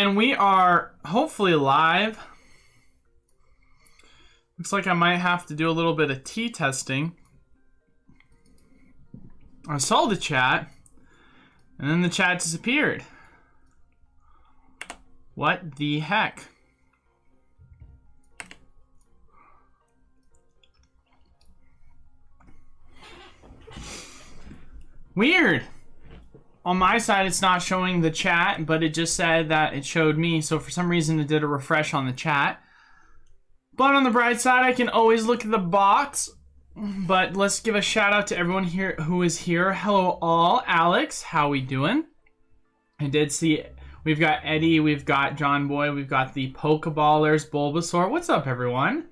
And we are hopefully live. Looks like I might have to do a little bit of T testing. I saw the chat, and then the chat disappeared. What the heck? Weird. On my side, it's not showing the chat, but it just said that it showed me. So for some reason, it did a refresh on the chat. But on the bright side, I can always look at the box. But let's give a shout out to everyone here who is here. Hello all. Alex, how we doing? I did see, we've got Eddie, we've got John Boy, we've got the Pokeballers, Bulbasaur. What's up, everyone?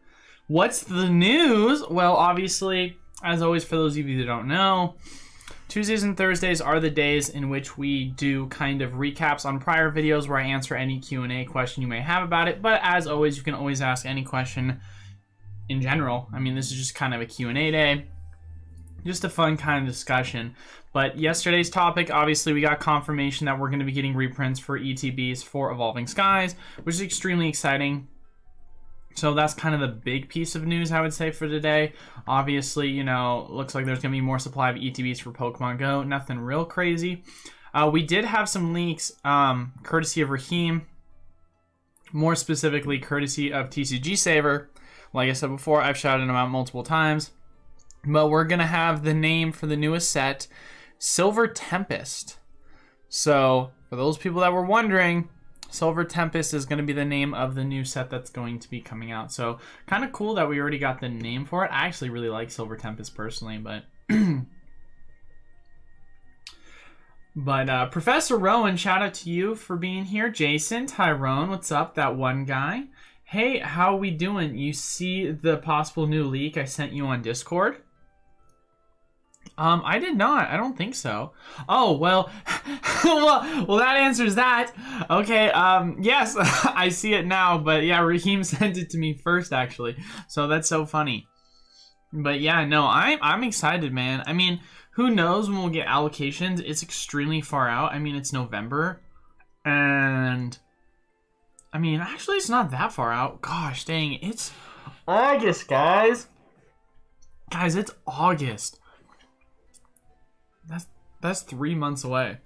What's the news? Well, obviously, as always, for those of you that don't know, Tuesdays and Thursdays are the days in which we do kind of recaps on prior videos where I answer any Q&A question you may have about it. But as always, you can always ask any question in general. I mean, this is just kind of a Q&A day. Just a fun kind of discussion. But yesterday's topic, obviously, we got confirmation that we're going to be getting reprints for ETBs for Evolving Skies, which is extremely exciting. So that's kind of the big piece of news, I would say, for today. Obviously, you know, looks like there's going to be more supply of ETBs for Pokemon Go. Nothing real crazy. We did have some leaks, courtesy of Raheem. More specifically, courtesy of TCG Saver. Like I said before, I've shouted him out multiple times. But we're going to have the name for the newest set, Silver Tempest. So, for those people that were wondering, Silver Tempest is going to be the name of the new set that's going to be coming out. So, kind of cool that we already got the name for it. I actually really like Silver Tempest personally, but... But Professor Rowan, shout out to you for being here. Jason, Tyrone, what's up? That one guy. Hey, how we doing? You see the possible new leak I sent you on Discord? I did not. I don't think so. Oh, well, well, that answers that. Okay, yes, I see it now, but yeah, Raheem sent it to me first, actually. So that's so funny. But yeah, no, I'm excited, man. I mean, who knows when we'll get allocations? It's extremely far out. I mean, it's November, and I mean, actually, it's not that far out. Gosh, dang, it's August, guys. Guys, it's August. That's 3 months away.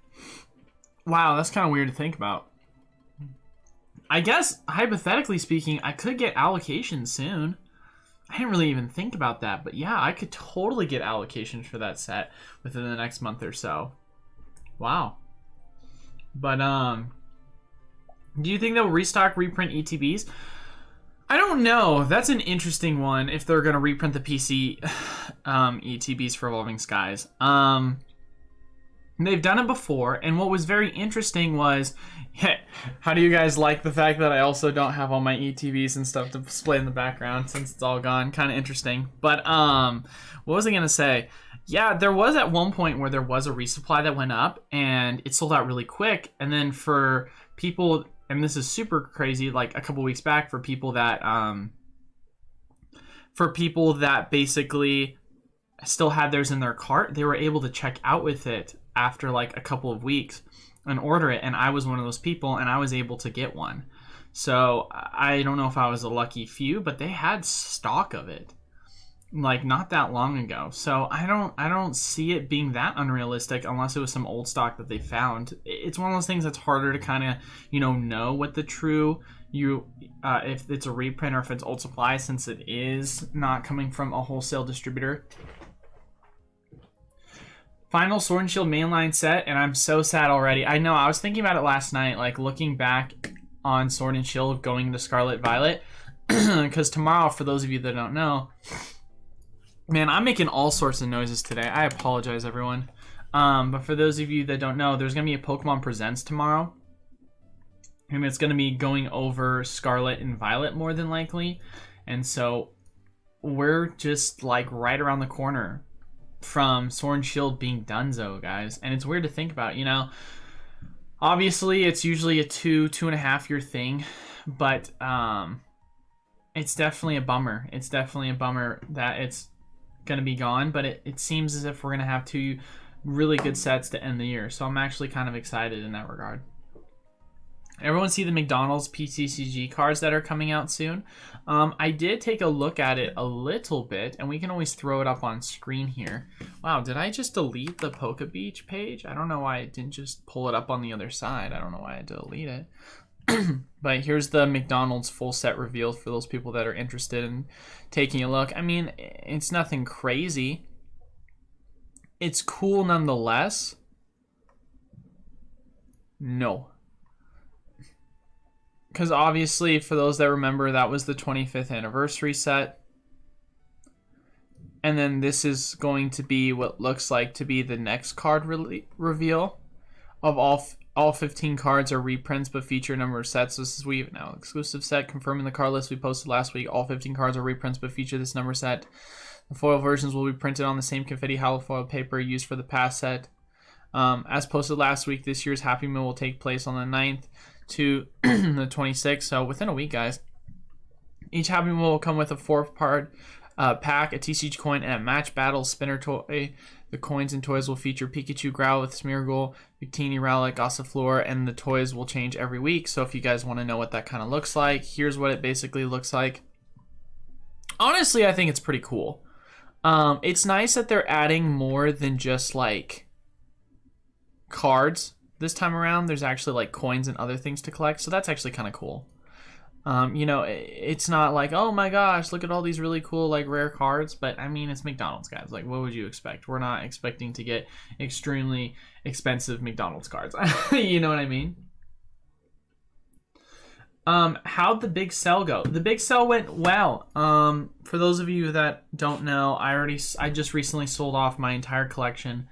Wow, that's kind of weird to think about. I guess, hypothetically speaking, I could get allocations soon. I didn't really even think about that, but yeah, I could totally get allocations for that set within the next month or so. Wow. But, do you think they'll restock, reprint ETBs? I don't know. That's an interesting one, if they're going to reprint the PC ETBs for Evolving Skies. They've done it before, and what was very interesting was, how do you guys like the fact that I also don't have all my ETBs and stuff to display in the background since it's all gone? Kind of interesting. But, what was I going to say? Yeah, there was at one point where there was a resupply that went up, and it sold out really quick, and then for people, and this is super crazy, like a couple weeks back, for people that basically still had theirs in their cart, they were able to check out with it after like a couple of weeks and order it, and I was one of those people, and I was able to get one. So I don't know if I was a lucky few, but they had stock of it like not that long ago. So I don't see it being that unrealistic unless it was some old stock that they found. It's one of those things that's harder to kind of, you know what the true if it's a reprint or if it's old supply, since it is not coming from a wholesale distributor. Final Sword and Shield mainline set, and I'm so sad already. I know, I was thinking about it last night, like looking back on Sword and Shield going into Scarlet Violet, because tomorrow, for those of you that don't know, man, I'm making all sorts of noises today. I apologize, everyone. But for those of you that don't know, there's going to be a Pokemon Presents tomorrow. And it's going to be going over Scarlet and Violet more than likely. And so we're just like right around the corner from Sword and Shield being donezo, guys. And it's weird to think about, you know. Obviously, it's usually a 2.5 year thing. But it's definitely a bummer. It's definitely a bummer that it's going to be gone. But it seems as if we're going to have 2 really good sets to end the year. So I'm actually kind of excited in that regard. Everyone see the McDonald's PTCG cards that are coming out soon? I did take a look at it a little bit, and we can always throw it up on screen here. Wow, did I just delete the Poke Beach page? I don't know why it didn't just pull it up on the other side. I don't know why I delete it. But here's the McDonald's full set revealed for those people that are interested in taking a look. I mean, it's nothing crazy. It's cool nonetheless. No. Because obviously, for those that remember, that was the 25th anniversary set. And then this is going to be what looks like to be the next card reveal of all 15 cards are reprints but feature a number of sets. This is Weave now exclusive set confirming the card list we posted last week. All 15 cards are reprints but feature this number set. The foil versions will be printed on the same confetti hollow foil paper used for the past set. As posted last week, this year's Happy Meal will take place on the 9th to the 26th, so within a week, guys. Each Happy Meal will come with a 4-part pack, a TCG coin, and a match battle spinner toy. The coins and toys will feature Pikachu, Growlithe, Smeargle, Victini, Rowlet, Gossifleur, and the toys will change every week. So if you guys want to know what that kind of looks like, here's what it basically looks like. Honestly, I think it's pretty cool. It's nice that they're adding more than just like cards this time around. There's actually like coins and other things to collect, so that's actually kind of cool. You know, it's not like, oh my gosh, look at all these really cool like rare cards, but I mean, it's McDonald's, guys. Like, what would you expect? We're not expecting to get extremely expensive McDonald's cards. You know what I mean? How'd the big sell go? The big sell went well. For those of you that don't know, I just recently sold off my entire collection.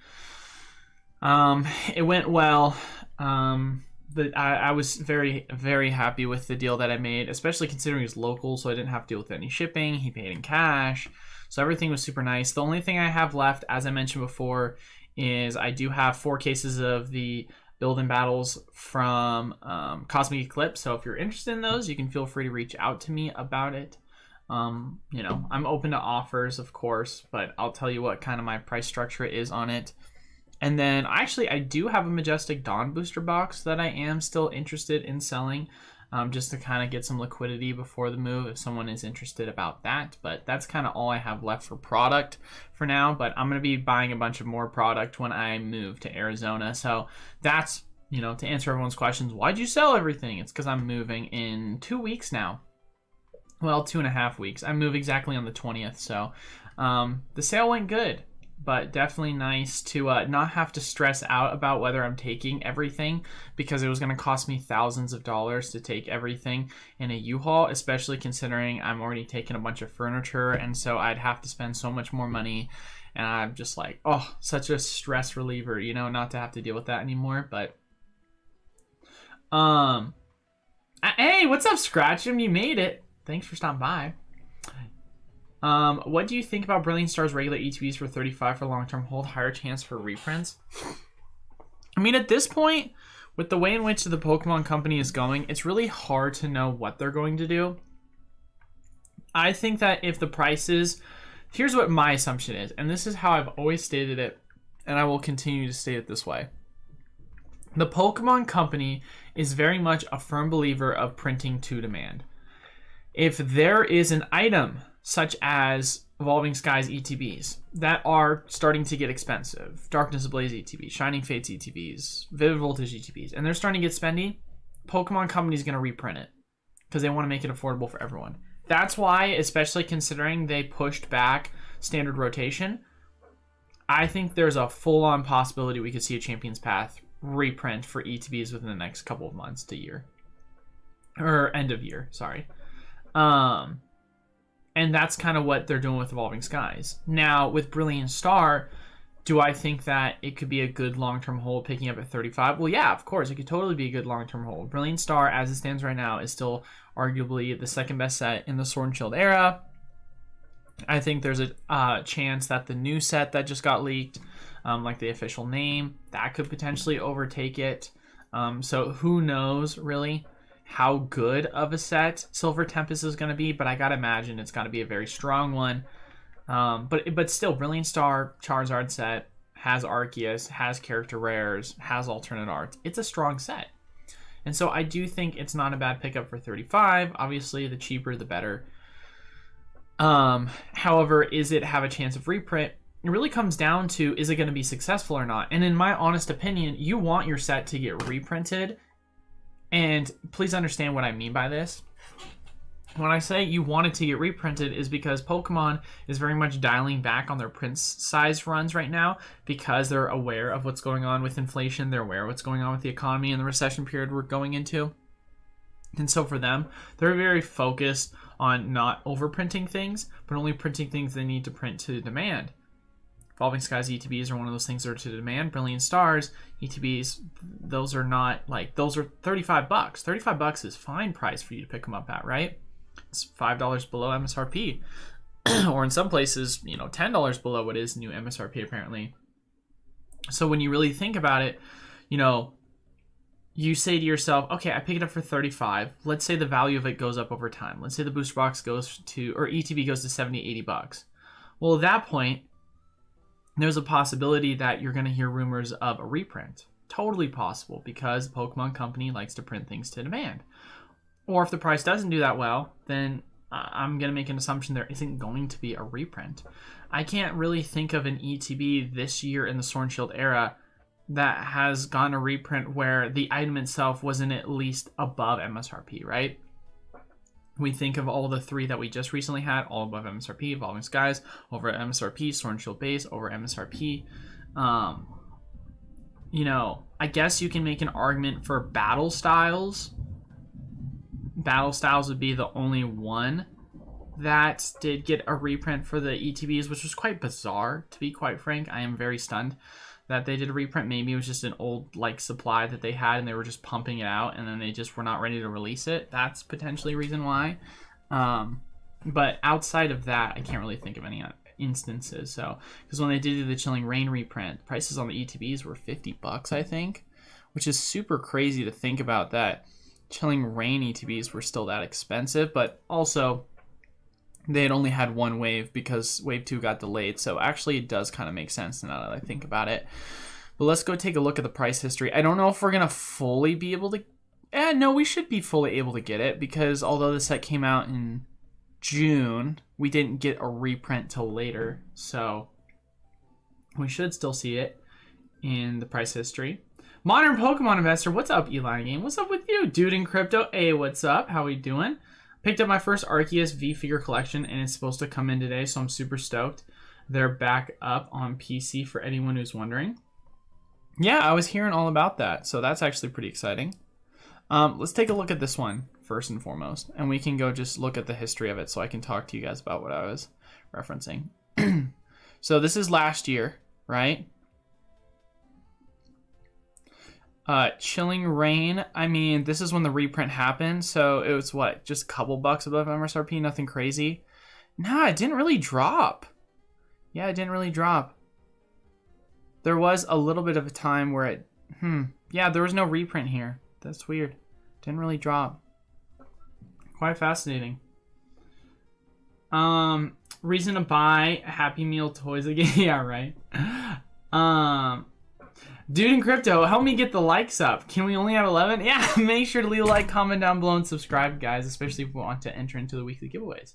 It went well. I was very, very happy with the deal that I made, especially considering it's local, so I didn't have to deal with any shipping. He paid in cash, so everything was super nice. The only thing I have left, as I mentioned before, is I do have 4 cases of the build and battles from Cosmic Eclipse, so if you're interested in those, you can feel free to reach out to me about it. You know, I'm open to offers, of course, but I'll tell you what kind of my price structure is on it. And then, actually, I do have a Majestic Dawn booster box that I am still interested in selling, just to kind of get some liquidity before the move if someone is interested about that. But that's kind of all I have left for product for now. But I'm going to be buying a bunch of more product when I move to Arizona. So that's, you know, to answer everyone's questions, why'd you sell everything? It's because I'm moving in 2 weeks now. Well, 2.5 weeks. I move exactly on the 20th. So the sale went good. But definitely nice to not have to stress out about whether I'm taking everything, because it was going to cost me thousands of dollars to take everything in a U-Haul, especially considering I'm already taking a bunch of furniture, and so I'd have to spend so much more money, and I'm just like, oh, such a stress reliever, you know, not to have to deal with that anymore. But hey, what's up, Scratch'em? You made it. Thanks for stopping by. What do you think about Brilliant Star's regular ETBs for 35 for long-term hold, higher chance for reprints? I mean, at this point, with the way in which the Pokemon company is going, it's really hard to know what they're going to do. I think that if the prices, here's what my assumption is, and this is how I've always stated it, and I will continue to state it this way. The Pokemon company is very much a firm believer of printing to demand. If there is an item such as Evolving Skies ETBs that are starting to get expensive, Darkness Ablaze ETBs, Shining Fates ETBs, Vivid Voltage ETBs, and they're starting to get spendy, Pokemon Company is going to reprint it because they want to make it affordable for everyone. That's why, especially considering they pushed back standard rotation, I think there's a full-on possibility we could see a Champion's Path reprint for ETBs within the next couple of months to year. Or end of year, sorry. And that's kind of what they're doing with Evolving Skies. Now, with Brilliant Star, do I think that it could be a good long-term hold picking up at 35? Well, yeah, of course. It could totally be a good long-term hold. Brilliant Star, as it stands right now, is still arguably the second best set in the Sword and Shield era. I think there's a chance that the new set that just got leaked, like the official name, that could potentially overtake it. So who knows, really, how good of a set Silver Tempest is going to be, but I gotta imagine it's got to be a very strong one. But still, Brilliant Star Charizard set has Arceus, has character rares, has alternate art. It's a strong set. And so I do think it's not a bad pickup for 35. Obviously, the cheaper, the better. However, is it have a chance of reprint? It really comes down to, is it going to be successful or not? And in my honest opinion, you want your set to get reprinted. And please understand what I mean by this. When I say you want it to get reprinted is because Pokemon is very much dialing back on their print size runs right now because they're aware of what's going on with inflation. They're aware of what's going on with the economy and the recession period we're going into. And so for them, they're very focused on not overprinting things, but only printing things they need to print to demand. Evolving Skies ETBs are one of those things that are to demand. Brilliant Stars ETBs, those are not like, those are $35. $35 is fine price for you to pick them up at, right? It's $5 below MSRP, or in some places, you know, $10 below what is new MSRP apparently. So when you really think about it, you know, you say to yourself, okay, I pick it up for 35. Let's say the value of it goes up over time. Let's say the booster box goes to, or ETB goes to 70, 80 bucks. Well, at that point, there's a possibility that you're going to hear rumors of a reprint. Totally possible, because the Pokemon company likes to print things to demand. Or if the price doesn't do that well, then I'm going to make an assumption there isn't going to be a reprint. I can't really think of an ETB this year in the Sword and Shield era that has gotten a reprint where the item itself wasn't at least above MSRP, right? We think of all the three that we just recently had, all above MSRP, Evolving Skies, over at MSRP, Sword and Shield base, over MSRP. You know, I guess you can make an argument for Battle Styles. Battle Styles would be the only one that did get a reprint for the ETBs, which was quite bizarre, to be quite frank. I am very stunned that they did a reprint. Maybe it was just an old like supply that they had and they were just pumping it out and then they just were not ready to release it. That's potentially a reason why. But outside of that, I can't really think of any instances. So, because when they did the Chilling Reign reprint, prices on the ETBs were $50, I think, which is super crazy to think about that Chilling Reign ETBs were still that expensive, but also they had only had one wave because wave 2 got delayed. So actually it does kind of make sense now that I think about it. But let's go take a look at the price history. I don't know if we're going to fully be able to... no, we should be fully able to get it because although the set came out in June, we didn't get a reprint till later. So we should still see it in the price history. Modern Pokemon Investor, what's up, Eli Game? What's up with you? Dude in Crypto, hey, what's up? How we doing? Picked up my first Arceus V figure collection, and it's supposed to come in today, so I'm super stoked. They're back up on PC for anyone who's wondering. Yeah, I was hearing all about that, so that's actually pretty exciting. Let's take a look at this one first and foremost, and we can go just look at the history of it so I can talk to you guys about what I was referencing. So this is last year, right? Chilling Reign, I mean, this is when the reprint happened, so it was what, just a couple bucks above MSRP, nothing crazy. Nah, it didn't really drop. Yeah, it didn't really drop. There was a little bit of a time where it, yeah, there was no reprint here. That's weird. Didn't really drop. Quite fascinating. Reason to buy Happy Meal toys again. Yeah, right. Dude in Crypto, help me get the likes up. Can we only have 11? Yeah, make sure to leave a like, comment down below, and subscribe, guys, especially if you want to enter into the weekly giveaways.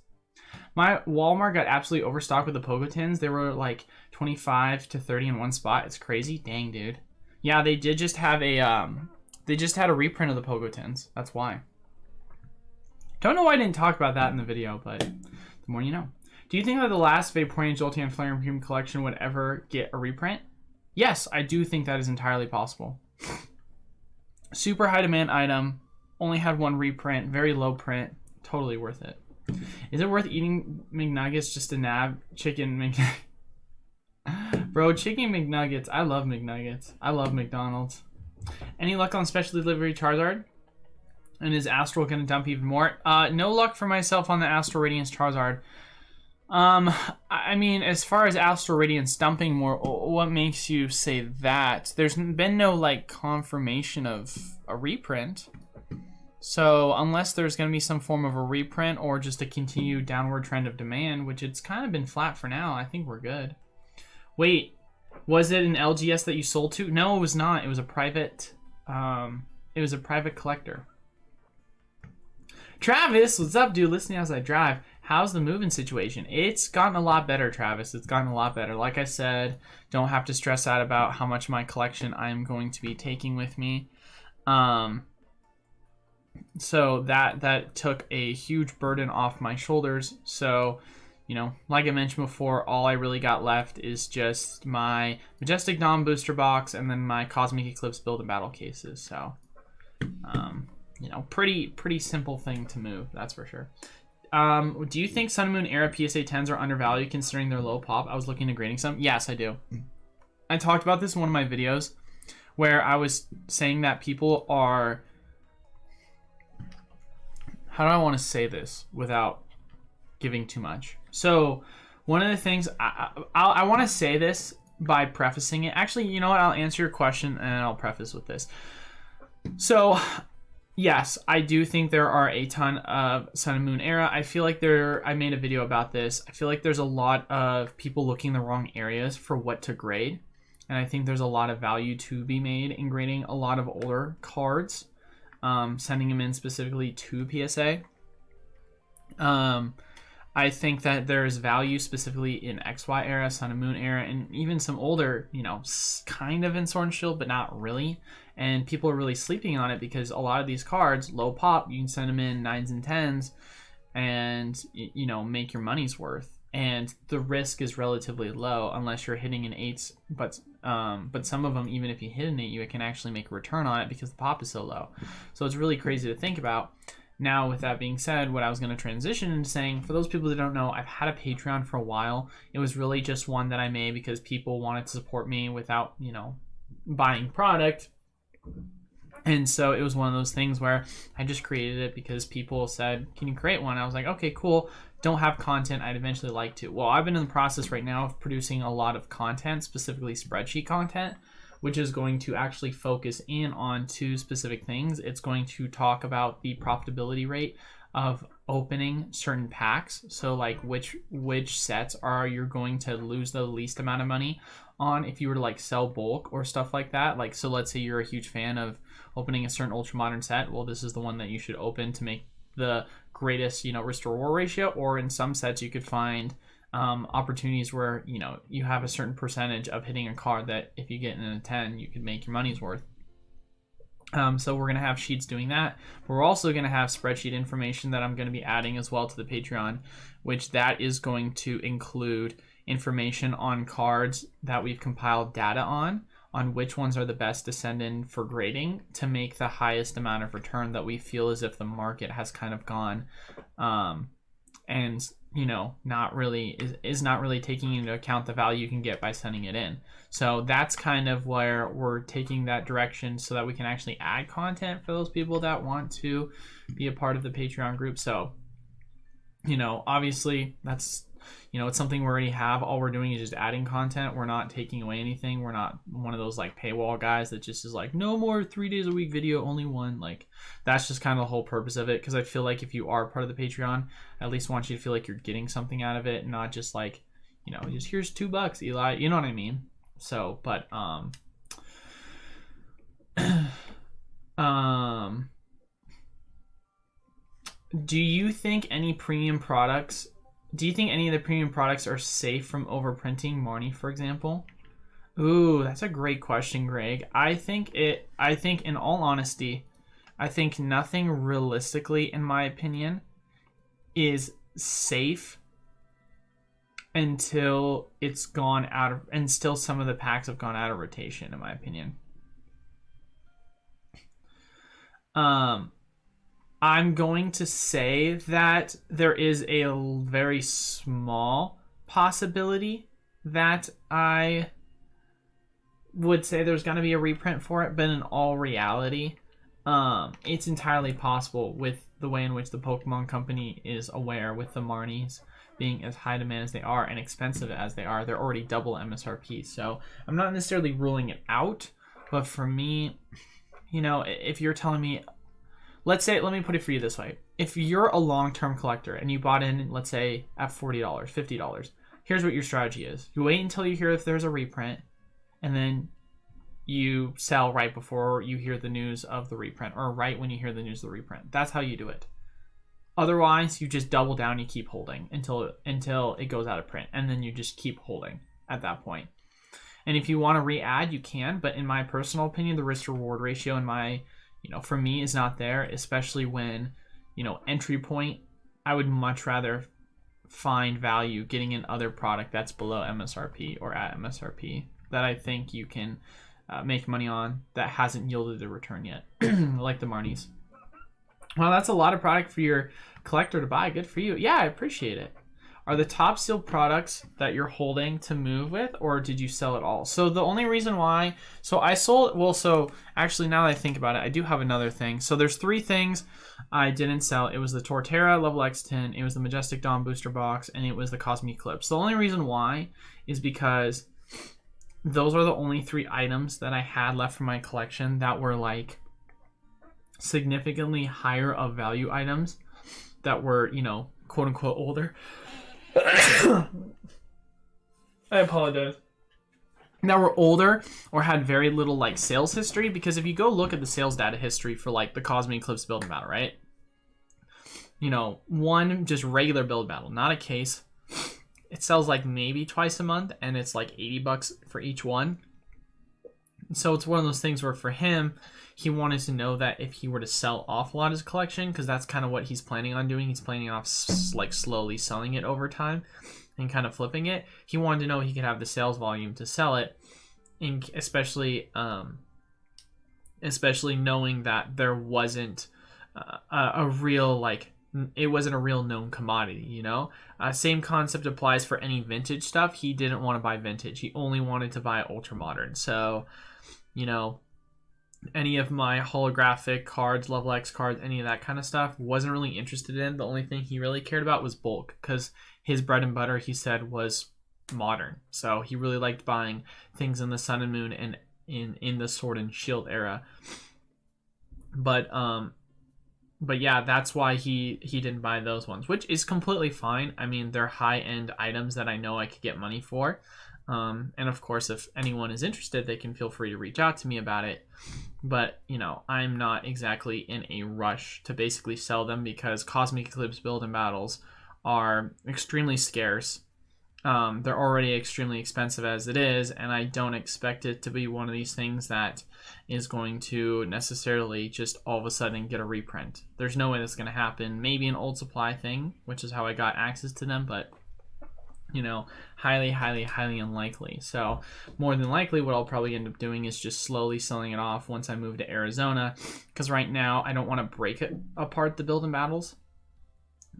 My Walmart got absolutely overstocked with the Pogo Tins. They were like 25 to 30 in one spot. It's crazy. Dang, dude. Yeah, they did just have a reprint of the Pogo Tins. That's why. Don't know why I didn't talk about that in the video, but the more you know. Do you think that the last Vaporeon, Jolteon, Flareon Premium collection would ever get a reprint? Yes, I do think that is entirely possible. Super high demand item, only had one reprint, very low print, totally worth it. Is it worth eating McNuggets just to nab chicken McNuggets? Bro, chicken McNuggets, I love McNuggets. I love McDonald's. Any luck on special delivery Charizard? And is Astral going to dump even more? No luck for myself on the Astral Radiance Charizard. I mean, as far as Astral Radiance dumping more, what makes you say that? There's been no, like, confirmation of a reprint. So, unless there's going to be some form of a reprint or just a continued downward trend of demand, which it's kind of been flat for now, I think we're good. Wait, was it an LGS that you sold to? No, it was not. It was a private It was a private collector. Travis, what's up, dude? Listening as I drive. How's the moving situation? It's gotten a lot better, Travis. It's gotten a lot better. Like I said, don't have to stress out about how much of my collection I'm going to be taking with me. So that took a huge burden off my shoulders. So, you know, like I mentioned before, all I really got left is just my Majestic Dom booster box and then my Cosmic Eclipse build and battle cases. So, you know, pretty simple thing to move, that's for sure. Do you think Sun and Moon era PSA 10s are undervalued considering their low pop? I was looking at grading some. Yes, I do. I talked about this in one of my videos where I was saying that people are... How do I want to say this without giving too much? So one of the things... I want to say this by prefacing it. Actually, you know what? I'll answer your question and I'll preface with this. So... yes, I do think there are a ton of Sun and Moon era. I feel like I made a video about this. I feel like there's a lot of people looking in the wrong areas for what to grade. And I think there's a lot of value to be made in grading a lot of older cards, sending them in specifically to PSA. I think that there's value specifically in XY era, Sun and Moon era, and even some older, you know, kind of in Sword and Shield, but not really. And people are really sleeping on it because a lot of these cards, low pop, you can send them in 9s and 10s and, you know, make your money's worth. And the risk is relatively low unless you're hitting an 8s. But some of them, even if you hit an 8, you can actually make a return on it because the pop is so low. So it's really crazy to think about. Now, with that being said, what I was going to transition into saying, for those people that don't know, I've had a Patreon for a while. It was really just one that I made because people wanted to support me without, you know, buying product. And so it was one of those things where I just created it because people said, can you create one? I was like, okay, cool. Don't have content. I'd eventually like to. Well, I've been in the process right now of producing a lot of content, specifically spreadsheet content, which is going to actually focus in on 2 specific things. It's going to talk about the profitability rate of opening certain packs. So like which sets are you're going to lose the least amount of money on if you were to like sell bulk or stuff like that. Like, so let's say you're a huge fan of opening a certain ultra modern set. Well, this is the one that you should open to make the greatest, you know, risk to reward ratio. Or in some sets you could find opportunities where, you know, you have a certain percentage of hitting a card that if you get in a 10, you could make your money's worth. So we're going to have sheets doing that. We're also going to have spreadsheet information that I'm going to be adding as well to the Patreon, which that is going to include information on cards that we've compiled data on which ones are the best to send in for grading to make the highest amount of return that we feel as if the market has kind of gone and, you know, not really is not really taking into account the value you can get by sending it in. So that's kind of where we're taking that direction so that we can actually add content for those people that want to be a part of the Patreon group. So, you know, obviously that's, you know, it's something we already have. All we're doing is just adding content. We're not taking away anything. We're not one of those like paywall guys that just is like, no more 3 days a week video, only one. Like, that's just kind of the whole purpose of it. Because I feel like if you are part of the Patreon, I at least want you to feel like you're getting something out of it, not just like, you know, just here's $2, Eli. You know what I mean? So, but do you think any of the premium products are safe from overprinting, Marnie, for example? Ooh, that's a great question, Greg. I think in all honesty, I think nothing realistically, in my opinion, is safe until until some of the packs have gone out of rotation, in my opinion. I'm going to say that there is a very small possibility that I would say there's going to be a reprint for it, but in all reality, it's entirely possible with the way in which the Pokemon company is aware, with the Marnies being as high demand as they are and expensive as they are. They're already double MSRP, so I'm not necessarily ruling it out, but for me, you know, if you're telling me, let me put it for you this way. If you're a long-term collector and you bought in, let's say, at $40, $50, here's what your strategy is. You wait until you hear if there's a reprint, and then you sell right before you hear the news of the reprint, or right when you hear the news of the reprint. That's how you do it. Otherwise, you just double down, you keep holding until it goes out of print, and then you just keep holding at that point. And if you want to re-add, you can, but in my personal opinion, the risk-reward ratio for me is not there, especially when, entry point, I would much rather find value getting an other product that's below MSRP or at MSRP that I think you can make money on that hasn't yielded a return yet, like the Marnies. Well, that's a lot of product for your collector to buy. Good for you. Yeah, I appreciate it. Are the top sealed products that you're holding to move with, or did you sell it all? So the only reason why, so I sold, well, so actually now that I think about it, I do have another thing. So there's 3 things I didn't sell. It was the Torterra Level X10, it was the Majestic Dawn Booster Box, and it was the Cosmic Eclipse. The only reason why is because those are the only 3 items that I had left from my collection that were like significantly higher of value items that were, quote unquote older. I apologize. That were older or had very little like sales history, because if you go look at the sales data history for like the Cosmic Eclipse build and battle, right? One just regular build battle, not a case. It sells like maybe twice a month, and it's like $80 for each one. So it's one of those things where for him, he wanted to know that if he were to sell off a lot of his collection, because that's kind of what he's planning on doing. He's planning on like slowly selling it over time and kind of flipping it. He wanted to know he could have the sales volume to sell it, and especially knowing that there wasn't a real like, it wasn't a real known commodity, Same concept applies for any vintage stuff. He didn't want to buy vintage. He only wanted to buy ultra modern. So, any of my holographic cards, Level X cards, any of that kind of stuff, wasn't really interested in. The only thing he really cared about was bulk, because his bread and butter, he said, was modern. So he really liked buying things in the Sun and Moon and in the Sword and Shield era. But yeah, that's why he didn't buy those ones, which is completely fine. I mean, they're high-end items that I know I could get money for. And of course, if anyone is interested, they can feel free to reach out to me about it. But, I'm not exactly in a rush to basically sell them, because Cosmic Eclipse build and battles are extremely scarce. They're already extremely expensive as it is, and I don't expect it to be one of these things that is going to necessarily just all of a sudden get a reprint. There's no way that's going to happen. Maybe an old supply thing, which is how I got access to them, but highly, highly, highly unlikely. So more than likely what I'll probably end up doing is just slowly selling it off once I move to Arizona, because right now I don't want to break it apart, the build and battles.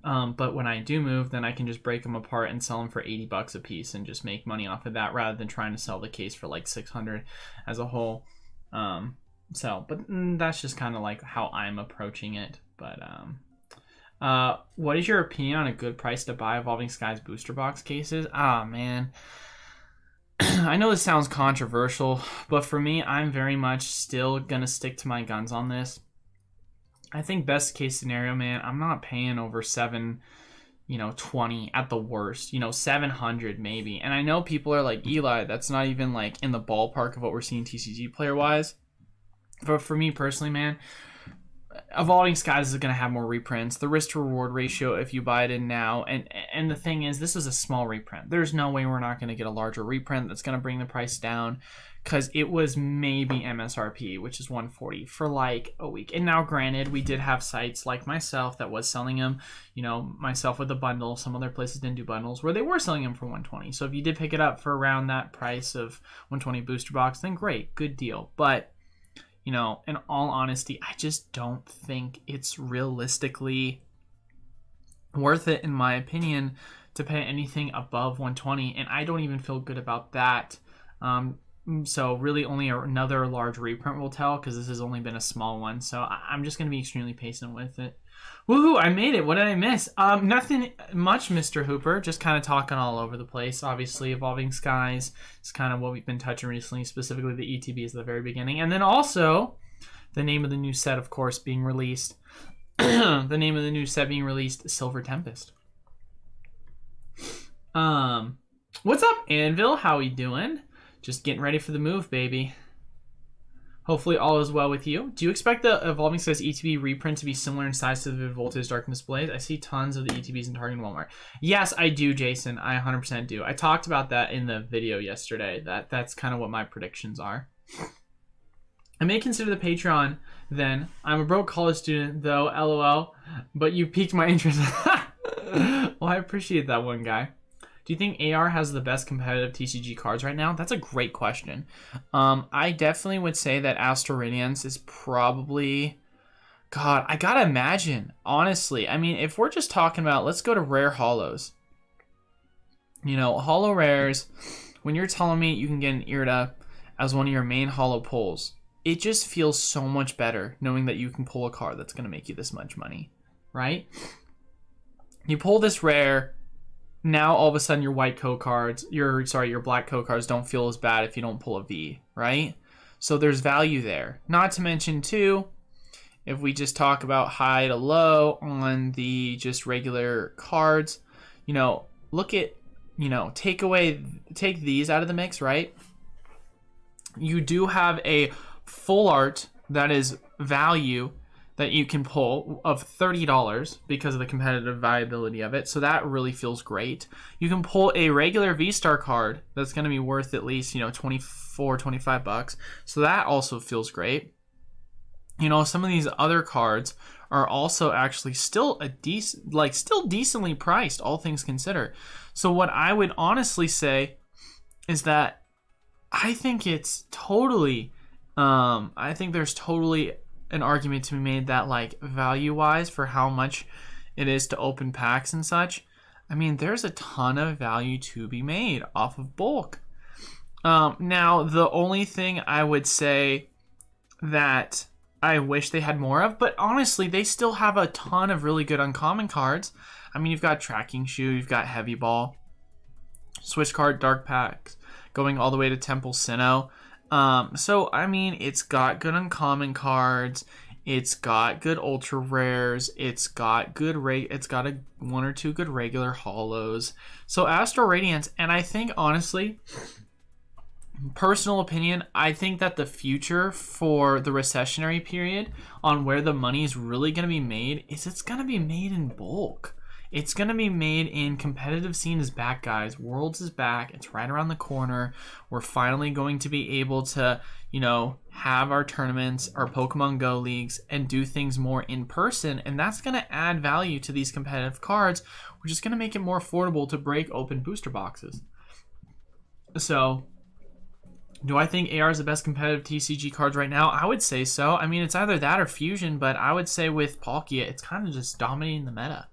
But when I do move, then I can just break them apart and sell them for $80 a piece and just make money off of that, rather than trying to sell the case for like 600 as a whole. But that's just kind of like how I'm approaching it. But what is your opinion on a good price to buy Evolving Skies booster box cases? Man, I know this sounds controversial, but for me, I'm very much still gonna stick to my guns on this. I think best case scenario, man, I'm not paying over 20 at the worst, 700 maybe. And I know people are like, Eli, that's not even like in the ballpark of what we're seeing TCG player wise. But for me personally, man, Evolving Skies is going to have more reprints. The risk to reward ratio, if you buy it in now, and the thing is, this is a small reprint. There's no way we're not going to get a larger reprint that's going to bring the price down, because it was maybe MSRP, which is $140 for like a week. And now granted, we did have sites like myself that was selling them, myself with a bundle. Some other places didn't do bundles where they were selling them for $120. So if you did pick it up for around that price of $120 booster box, then great, good deal. But in all honesty, I just don't think it's realistically worth it, in my opinion, to pay anything above $120, and I don't even feel good about that. So really only another large reprint will tell, because this has only been a small one. So I'm just going to be extremely patient with it. Woohoo, I made it. What did I miss? Nothing much, Mr. Hooper. Just kind of talking all over the place. Obviously, Evolving Skies is kind of what we've been touching recently, specifically the ETBs at the very beginning. And then also, the name of the new set, of course, being released. The name of the new set being released, Silver Tempest. What's up, Anvil? How we doing? Just getting ready for the move, baby. Hopefully all is well with you. Do you expect the Evolving Skies ETB reprint to be similar in size to the Vivid Voltage Dark displays? I see tons of the ETBs in Target and Walmart. Yes, I do, Jason. I 100% do. I talked about that in the video yesterday. That's kind of what my predictions are. I may consider the Patreon then. I'm a broke college student though, LOL. But you piqued my interest. Well, I appreciate that one, guy. Do you think AR has the best competitive TCG cards right now? That's a great question. I definitely would say that Astral Radiance is probably... God, I gotta imagine, honestly. I mean, if we're just talking about... Let's go to rare holos. You know, holo rares, when you're telling me you can get an Irida as one of your main holo pulls, it just feels so much better knowing that you can pull a card that's going to make you this much money, right? You pull this rare... Now all of a sudden your white code cards, your black code cards don't feel as bad if you don't pull a V, right? So there's value there. Not to mention too, if we just talk about high to low on the just regular cards, you know, look at, you know, take these out of the mix, right? You do have a full art that is value that you can pull of $30 because of the competitive viability of it. So that really feels great. You can pull a regular V-Star card that's going to be worth at least, you know, $24-25. So that also feels great. You know, some of these other cards are also actually still still decently priced, all things considered. So what I would honestly say is that I think it's totally, I think there's totally an argument to be made that, like, value-wise for how much it is to open packs and such, I mean, there's a ton of value to be made off of bulk. Now, the only thing I would say that I wish they had more of, but honestly, they still have a ton of really good uncommon cards. I mean, you've got Tracking Shoe, you've got Heavy Ball, Switch Card Dark Packs, going all the way to Temple Sinnoh. So I mean, it's got good uncommon cards, it's got good ultra rares, it's got one or two good regular holos. So Astral Radiance, and I think honestly, personal opinion, I think that the future for the recessionary period on where the money is really going to be made is it's going to be made in bulk. It's going to be made in competitive scene is back, guys. Worlds is back. It's right around the corner. We're finally going to be able to, you know, have our tournaments, our Pokemon Go leagues, and do things more in person. And that's going to add value to these competitive cards, which is going to make it more affordable to break open booster boxes. So, do I think AR is the best competitive TCG cards right now? I would say so. I mean, it's either that or Fusion, but I would say with Palkia, it's kind of just dominating the meta.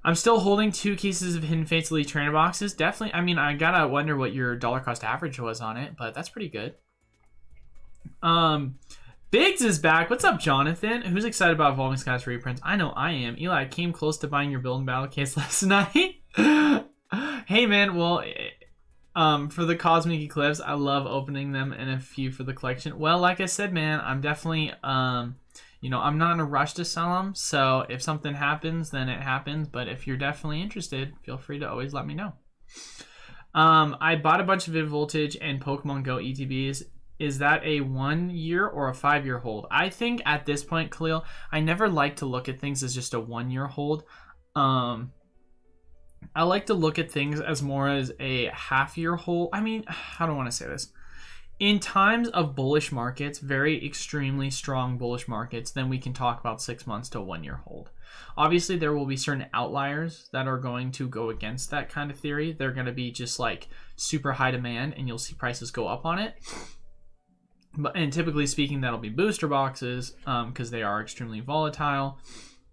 I'm still holding 2 cases of Hidden Fates Elite Trainer boxes. Definitely, I mean, I gotta wonder what your dollar cost average was on it, but that's pretty good. Biggs is back. What's up, Jonathan? Who's excited about Evolving Skies reprints? I know I am. Eli, I came close to buying your Build and Battle case last night. Hey, man, well, for the Cosmic Eclipse, I love opening them and a few for the collection. Well, like I said, man, I'm definitely... you know, I'm not in a rush to sell them, so if something happens, then it happens. But if you're definitely interested, feel free to always let me know. I bought a bunch of Vivid Voltage and Pokemon Go ETBs. Is that a 1 year or a 5 year hold? I think at this point, Khalil, I never like to look at things as just a 1 year hold. I like to look at things as more as a half year hold. I mean, how do I want to say this? In times of bullish markets, very extremely strong bullish markets, then we can talk about 6 months to a 1 year hold. Obviously, there will be certain outliers that are going to go against that kind of theory. They're going to be just like super high demand and you'll see prices go up on it. And typically speaking, that'll be booster boxes because they are extremely volatile.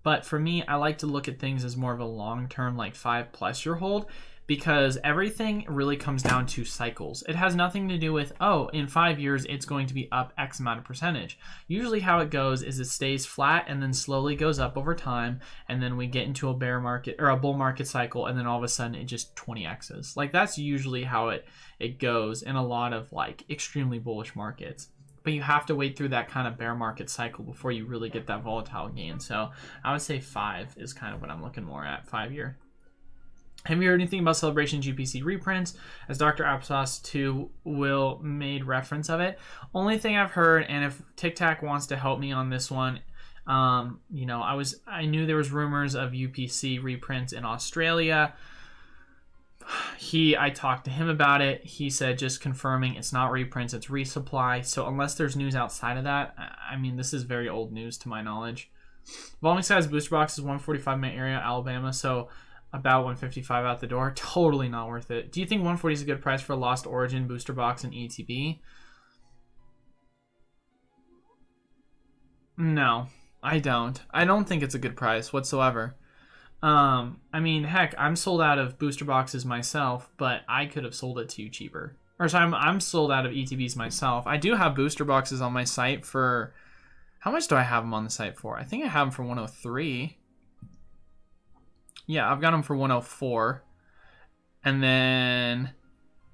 But for me, I like to look at things as more of a long-term, like 5+ year hold, because everything really comes down to cycles. It has nothing to do with, oh, in 5 years, it's going to be up X amount of percentage. Usually how it goes is it stays flat and then slowly goes up over time. And then we get into a bear market or a bull market cycle. And then all of a sudden it just 20Xs. Like that's usually how it goes in a lot of like extremely bullish markets. But you have to wait through that kind of bear market cycle before you really get that volatile gain. So I would say 5 is kind of what I'm looking more at, 5 year. Have you heard anything about Celebration UPC reprints? As Dr. Applesauce 2 will made reference of it. Only thing I've heard, and if Tic Tac wants to help me on this one, you know, I knew there was rumors of UPC reprints in Australia. I talked to him about it. He said just confirming it's not reprints, it's resupply. So unless there's news outside of that, I mean, this is very old news to my knowledge. Volume size booster box is 145 in my area, Alabama. So about 155 out the door. Totally not worth it. Do you think 140 is a good price for a Lost Origin booster box in ETB? No, I don't. I don't think it's a good price whatsoever. I mean, heck, I'm sold out of booster boxes myself, but I could have sold it to you cheaper. Or sorry, I'm sold out of ETBs myself. I do have booster boxes on my site for... How much do I have them on the site for? I think I have them for 103. Yeah, I've got them for 104. And then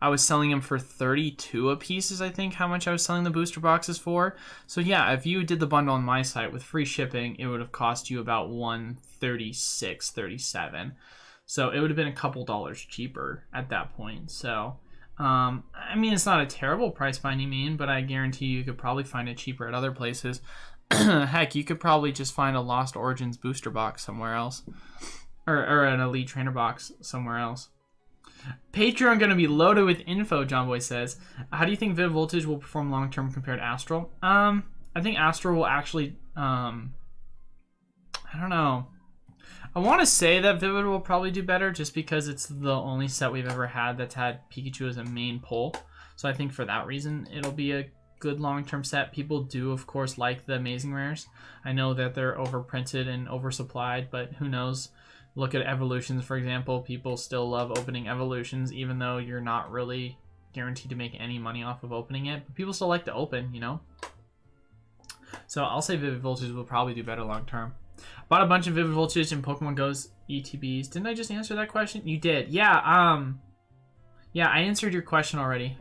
I was selling them for 32 a piece is I think how much I was selling the booster boxes for. So yeah, if you did the bundle on my site with free shipping, it would have cost you about $136, $37. So it would have been a couple dollars cheaper at that point. So, I mean, it's not a terrible price by any means, but I guarantee you could probably find it cheaper at other places. Heck, you could probably just find a Lost Origins booster box somewhere else. Or an Elite Trainer box somewhere else. Patreon going to be loaded with info, John Boy says. How do you think Vivid Voltage will perform long-term compared to Astral? I think Astral will actually... I don't know. I want to say that Vivid will probably do better just because it's the only set we've ever had that's had Pikachu as a main pull. So I think for that reason, it'll be a good long-term set. People do, of course, like the Amazing Rares. I know that they're overprinted and oversupplied, but who knows? Look at Evolutions, for example. People still love opening Evolutions, even though you're not really guaranteed to make any money off of opening it. But people still like to open, you know? So I'll say Vivid Voltage will probably do better long-term. Bought a bunch of Vivid Voltage in Pokemon Go's ETBs. Didn't I just answer that question? You did. Yeah, yeah, I answered your question already.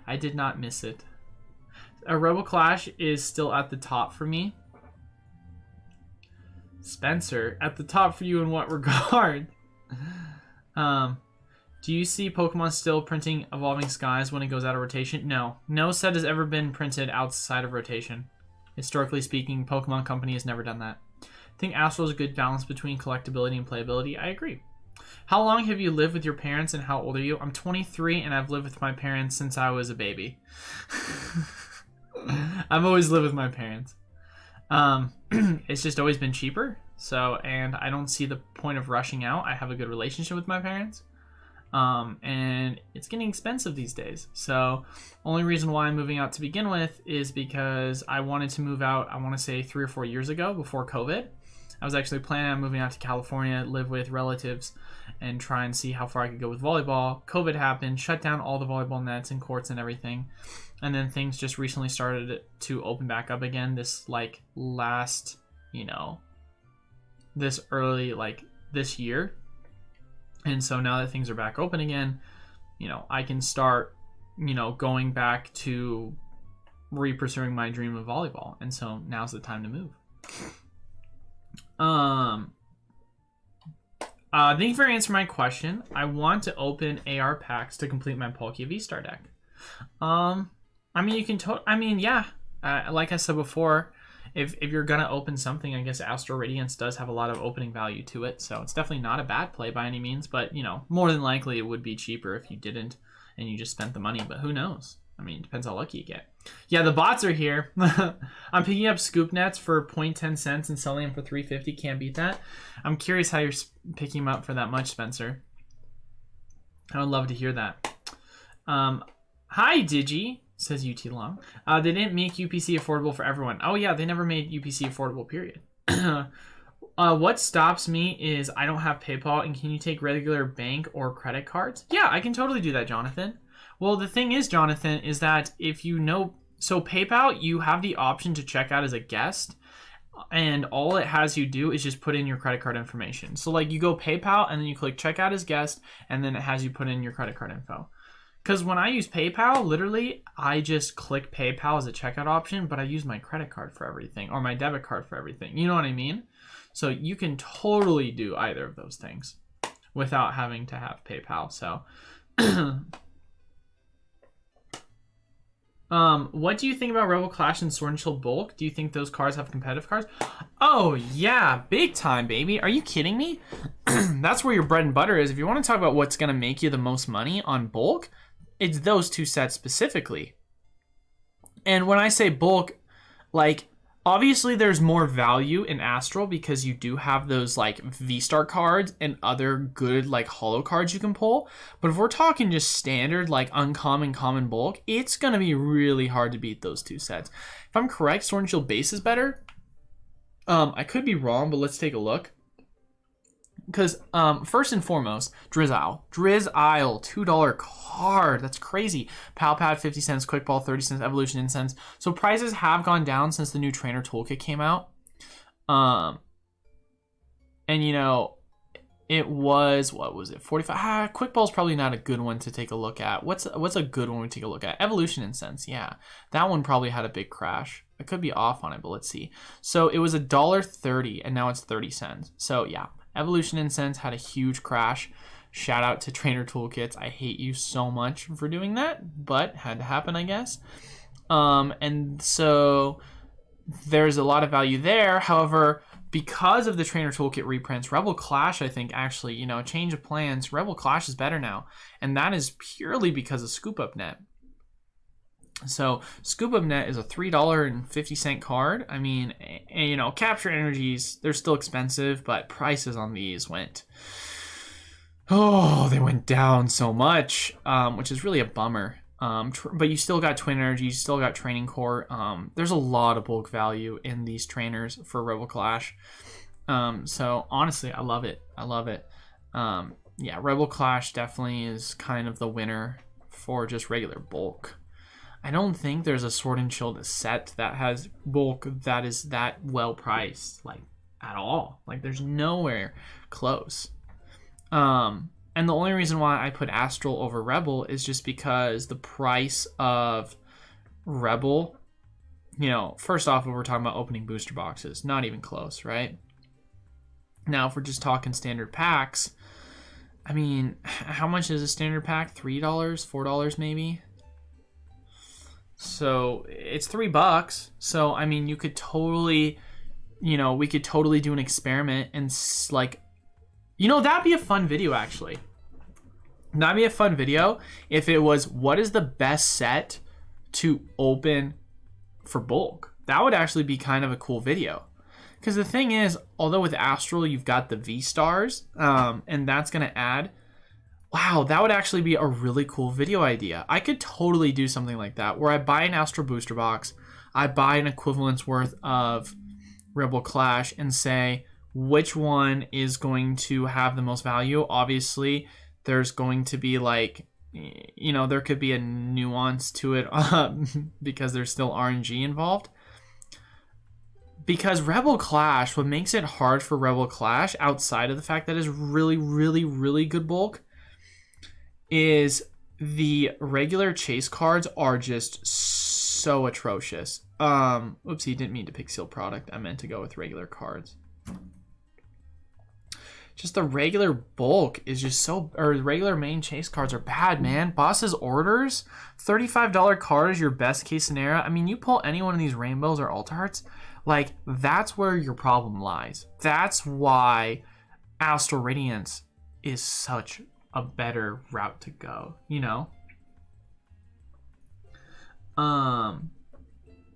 I did not miss it. A Rebel Clash is still at the top for me. Spencer, at the top for you in what regard? Do you see Pokemon still printing Evolving Skies when it goes out of rotation? No. No set has ever been printed outside of rotation. Historically speaking, Pokemon Company has never done that. I think Astral is a good balance between collectability and playability. I agree. How long have you lived with your parents and how old are you? I'm 23 and I've lived with my parents since I was a baby. I've always lived with my parents. It's just always been cheaper. So, and I don't see the point of rushing out. I have a good relationship with my parents. And it's getting expensive these days. So, only reason why I'm moving out to begin with is because I wanted to move out, I want to say 3 or 4 years ago before COVID. I was actually planning on moving out to California, live with relatives, and try and see how far I could go with volleyball. COVID happened, shut down all the volleyball nets and courts and everything. And then things just recently started to open back up again this, like, last, you know, this early, like, this year. And so now that things are back open again, you know, I can start, you know, going back to re-pursuing my dream of volleyball. And so now's the time to move. Thank you for answering my question. I want to open AR packs to complete my Palkia V-Star deck. I mean, you can yeah. Like I said before, if you're gonna open something, I guess Astral Radiance does have a lot of opening value to it, so it's definitely not a bad play by any means. But you know, more than likely it would be cheaper if you didn't and you just spent the money. But who knows? I mean, it depends how lucky you get. Yeah, the bots are here. I'm picking up scoop nets for 0.10 cents and selling them for $3.50. Can't beat that. I'm curious how you're picking them up for that much, Spencer. I would love to hear that. Hi, Digi, says UT Long. They didn't make UPC affordable for everyone. Oh yeah, they never made UPC affordable, period. What stops me is I don't have PayPal, and can you take regular bank or credit cards? Yeah, I can totally do that, Jonathan. Well, the thing is, Jonathan, is that if you know... So PayPal, you have the option to check out as a guest, and all it has you do is just put in your credit card information. So like you go PayPal, and then you click check out as guest, and then it has you put in your credit card info. Because when I use PayPal, literally, I just click PayPal as a checkout option, but I use my credit card for everything, or my debit card for everything. You know what I mean? So you can totally do either of those things. without having to have PayPal. So what do you think about Rebel Clash and Sword and Shield Bulk? Do you think those cards have competitive cards? Oh yeah, big time, baby. Are you kidding me? That's where your bread and butter is. If you want to talk about what's going to make you the most money on bulk, it's those two sets specifically. And when I say bulk, like, obviously there's more value in Astral because you do have those like V-Star cards and other good like holo cards you can pull. But if we're talking just standard like uncommon, common bulk, it's going to be really hard to beat those two sets. If I'm correct, Sword and Shield base is better. I could be wrong, but let's take a look. Because first and foremost, Drizzile, $2 card. That's crazy. Pal Pad 50 cents, Quick Ball 30 cents, Evolution Incense. So prices have gone down since the new trainer toolkit came out. And you know, it was, what was it, 45? Quick Ball's probably not a good one to take a look at. What's a good one to take a look at? Evolution Incense, yeah. That one probably had a big crash. I could be off on it, but let's see. So it was $1.30 and now it's 30 cents. So yeah. Evolution Incense had a huge crash. Shout out to Trainer Toolkits. I hate you so much for doing that, but had to happen, I guess. And so there's a lot of value there. However, because of the Trainer Toolkit reprints, Rebel Clash, I think, actually, you know, change of plans. Rebel Clash is better now. And that is purely because of Scoop Up Net. So Scoop Up Net is a $3.50 card. I mean, and, you know, Capture Energies, they're still expensive, but prices on these went, they went down so much, which is really a bummer. But you still got Twin Energy, you still got Training Core. There's a lot of bulk value in these trainers for Rebel Clash. So honestly, I love it. I love it. Yeah, Rebel Clash definitely is kind of the winner for just regular bulk. I don't think there's a Sword and Shield set that has bulk that is that well priced, like, at all. Like, there's nowhere close. And the only reason why I put Astral over Rebel is just because the price of Rebel, you know, first off, if we're talking about opening booster boxes, not even close, right? Now, if we're just talking standard packs, I mean, how much is a standard pack? $3, $4 maybe? So it's $3. So, I mean, you could totally, you know, we could totally do an experiment and like, you know, that'd be a fun video, actually. That'd be a fun video if it was, what is the best set to open for bulk? That would actually be kind of a cool video. Because the thing is, although with Astral, you've got the V-Stars, and that's going to add, wow, that would actually be a really cool video idea. I could totally do something like that, where I buy an Astral booster box, I buy an equivalent's worth of Rebel Clash, and say, which one is going to have the most value? Obviously, there's going to be like, you know, there could be a nuance to it because there's still RNG involved. Because Rebel Clash, what makes it hard for Rebel Clash, outside of the fact that it's really, really, really good bulk, is the regular chase cards are just so atrocious. Oopsie, didn't mean to pick sealed product. I meant to go with regular cards. Just the regular bulk is just so, or regular main chase cards are bad, man. Boss's Orders, $35 card is your best case scenario. I mean, you pull any one of these rainbows or altar hearts, like, that's where your problem lies. That's why Astral Radiance is such a better route to go, you know?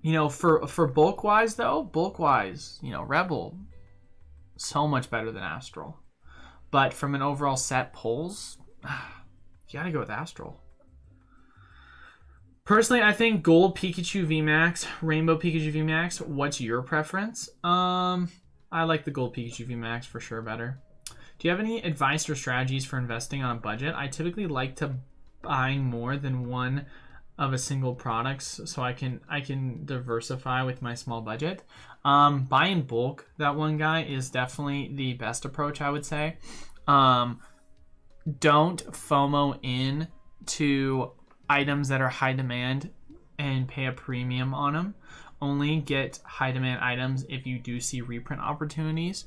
You know, for bulk wise though, you know, Rebel, so much better than Astral. But from an overall set pulls, you gotta go with Astral. Personally, I think Gold Pikachu VMAX, Rainbow Pikachu VMAX. What's your preference? I like the Gold Pikachu VMAX for sure better. Do you have any advice or strategies for investing on a budget? I typically like to buy more than one of a single products so I can diversify with my small budget. Buy in bulk, that one guy, is definitely the best approach, I would say. Don't FOMO in to items that are high demand and pay a premium on them. Only get high demand items if you do see reprint opportunities.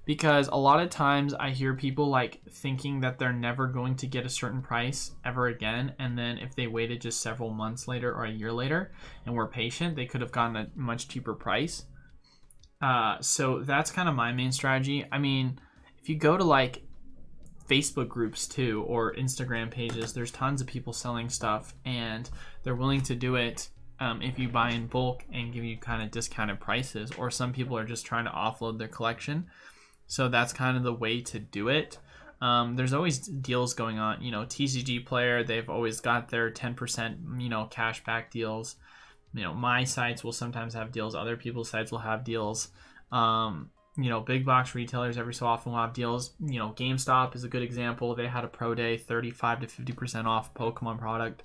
because a lot of times I hear people like thinking that they're never going to get a certain price ever again, and then if they waited just several months later or a year later and were patient, they could have gotten a much cheaper price. So that's kind of my main strategy. I mean, if you go to like Facebook groups too, or Instagram pages, there's tons of people selling stuff, and they're willing to do it if you buy in bulk and give you kind of discounted prices, or some people are just trying to offload their collection. So that's kind of the way to do it. There's always deals going on. You know, TCG Player, they've always got their 10%, you know, cash back deals. You know, my sites will sometimes have deals. Other people's sites will have deals. You know, big box retailers every so often will have deals. You know, GameStop is a good example. They had a pro day, 35 to 50% off Pokemon product.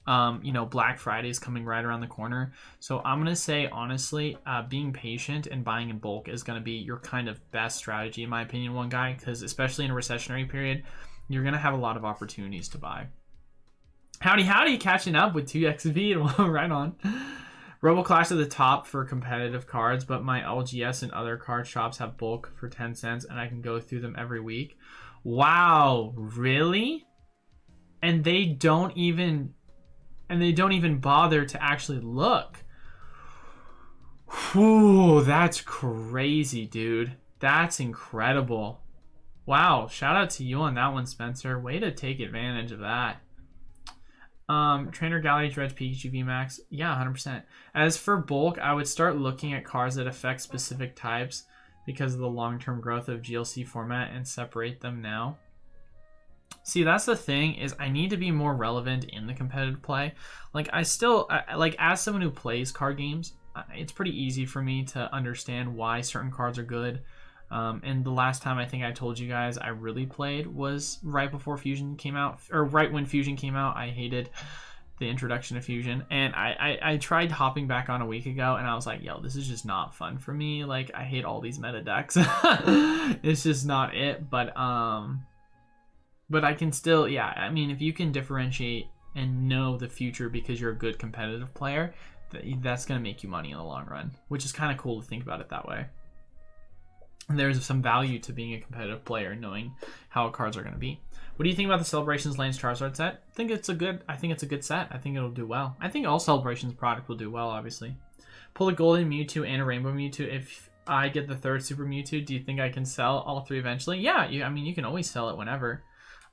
You know, Black Friday is coming right around the corner. So I'm going to say, honestly, being patient and buying in bulk is going to be your kind of best strategy, in my opinion, one guy, because especially in a recessionary period, you're going to have a lot of opportunities to buy. Howdy, catching up with 2xv and right on. RoboClash at the top for competitive cards, but my LGS and other card shops have bulk for 10 cents, and I can go through them every week. Wow, really? And they don't even bother to actually look. Whew, that's crazy, dude. That's incredible. Wow, shout out to you on that one, Spencer. Way to take advantage of that. Trainer Gallery Dredge Pikachu VMAX. Yeah, 100%. As for bulk, I would start looking at cards that affect specific types because of the long-term growth of GLC format and separate them now. See, that's the thing, is I need to be more relevant in the competitive play. Like, I like, as someone who plays card games, it's pretty easy for me to understand why certain cards are good. And the last time I think I told you guys I really played was right before Fusion came out, or right when Fusion came out. I hated the introduction of Fusion, and I tried hopping back on a week ago, and I was like, yo, this is just not fun for me. Like, I hate all these meta decks. It's just not it. But I can still, yeah, I mean, if you can differentiate and know the future because you're a good competitive player, that's going to make you money in the long run, which is kind of cool to think about it that way. And there's some value to being a competitive player, knowing how cards are going to be. What do you think about the Celebrations Lanes Charizard set? I think it's a good set. I think it'll do well. I think all Celebrations product will do well, obviously. Pull a Golden Mewtwo and a Rainbow Mewtwo. If I get the third Super Mewtwo, do you think I can sell all three eventually? Yeah, I mean, you can always sell it whenever.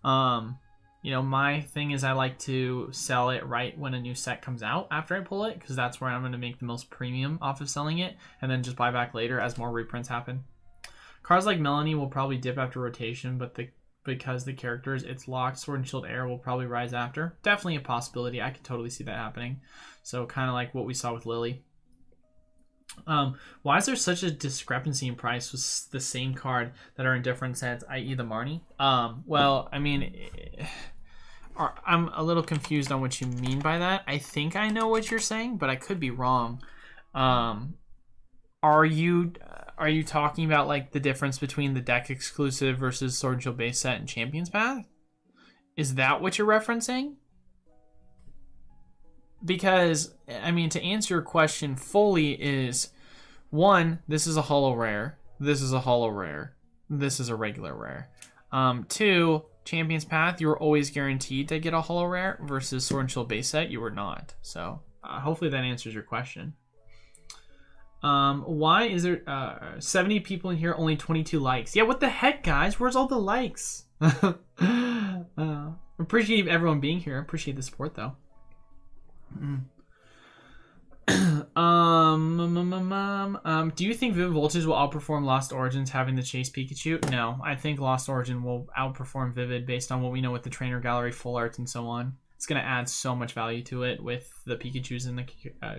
You know, my thing is I like to sell it right when a new set comes out after I pull it, because that's where I'm going to make the most premium off of selling it, and then just buy back later as more reprints happen. Cards like Melanie will probably dip after rotation, but because the characters it's locked, Sword and Shield Air will probably rise after. Definitely a possibility. I could totally see that happening. So kind of like what we saw with Lily. Why is there such a discrepancy in price with the same card that are in different sets, i.e. the Marnie? Well, I mean, I'm a little confused on what you mean by that. I think I know what you're saying, but I could be wrong. Are you talking about like the difference between the deck exclusive versus Sword and Shield base set and Champions Path? Is that what you're referencing? Because, I mean, to answer your question fully is, one, this is a holo rare. This is a holo rare. This is a regular rare. Two, Champions Path, you were always guaranteed to get a holo rare versus Sword and Shield base set, you were not. So, hopefully that answers your question. Why is there 70 people in here, only 22 likes? Yeah, what the heck, guys? Where's all the likes? Appreciate everyone being here. Appreciate the support, though. Do you think Vivid Voltage will outperform Lost Origins having the Chase Pikachu? No, I think Lost Origin will outperform Vivid based on what we know with the Trainer Gallery, Full Arts, and so on. It's going to add so much value to it with the Pikachus in the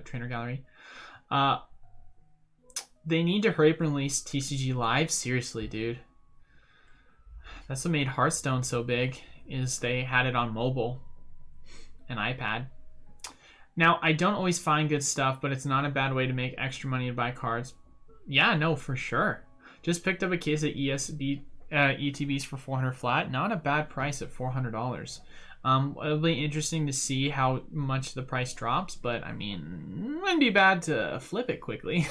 Trainer Gallery. They need to hurry up and release TCG Live. Seriously, dude. That's what made Hearthstone so big, is they had it on mobile and iPad. Now, I don't always find good stuff, but it's not a bad way to make extra money to buy cards. Yeah, no, for sure. Just picked up a case of ETBs for $400 flat. Not a bad price at $400. It'll be interesting to see how much the price drops, but I mean, it wouldn't be bad to flip it quickly.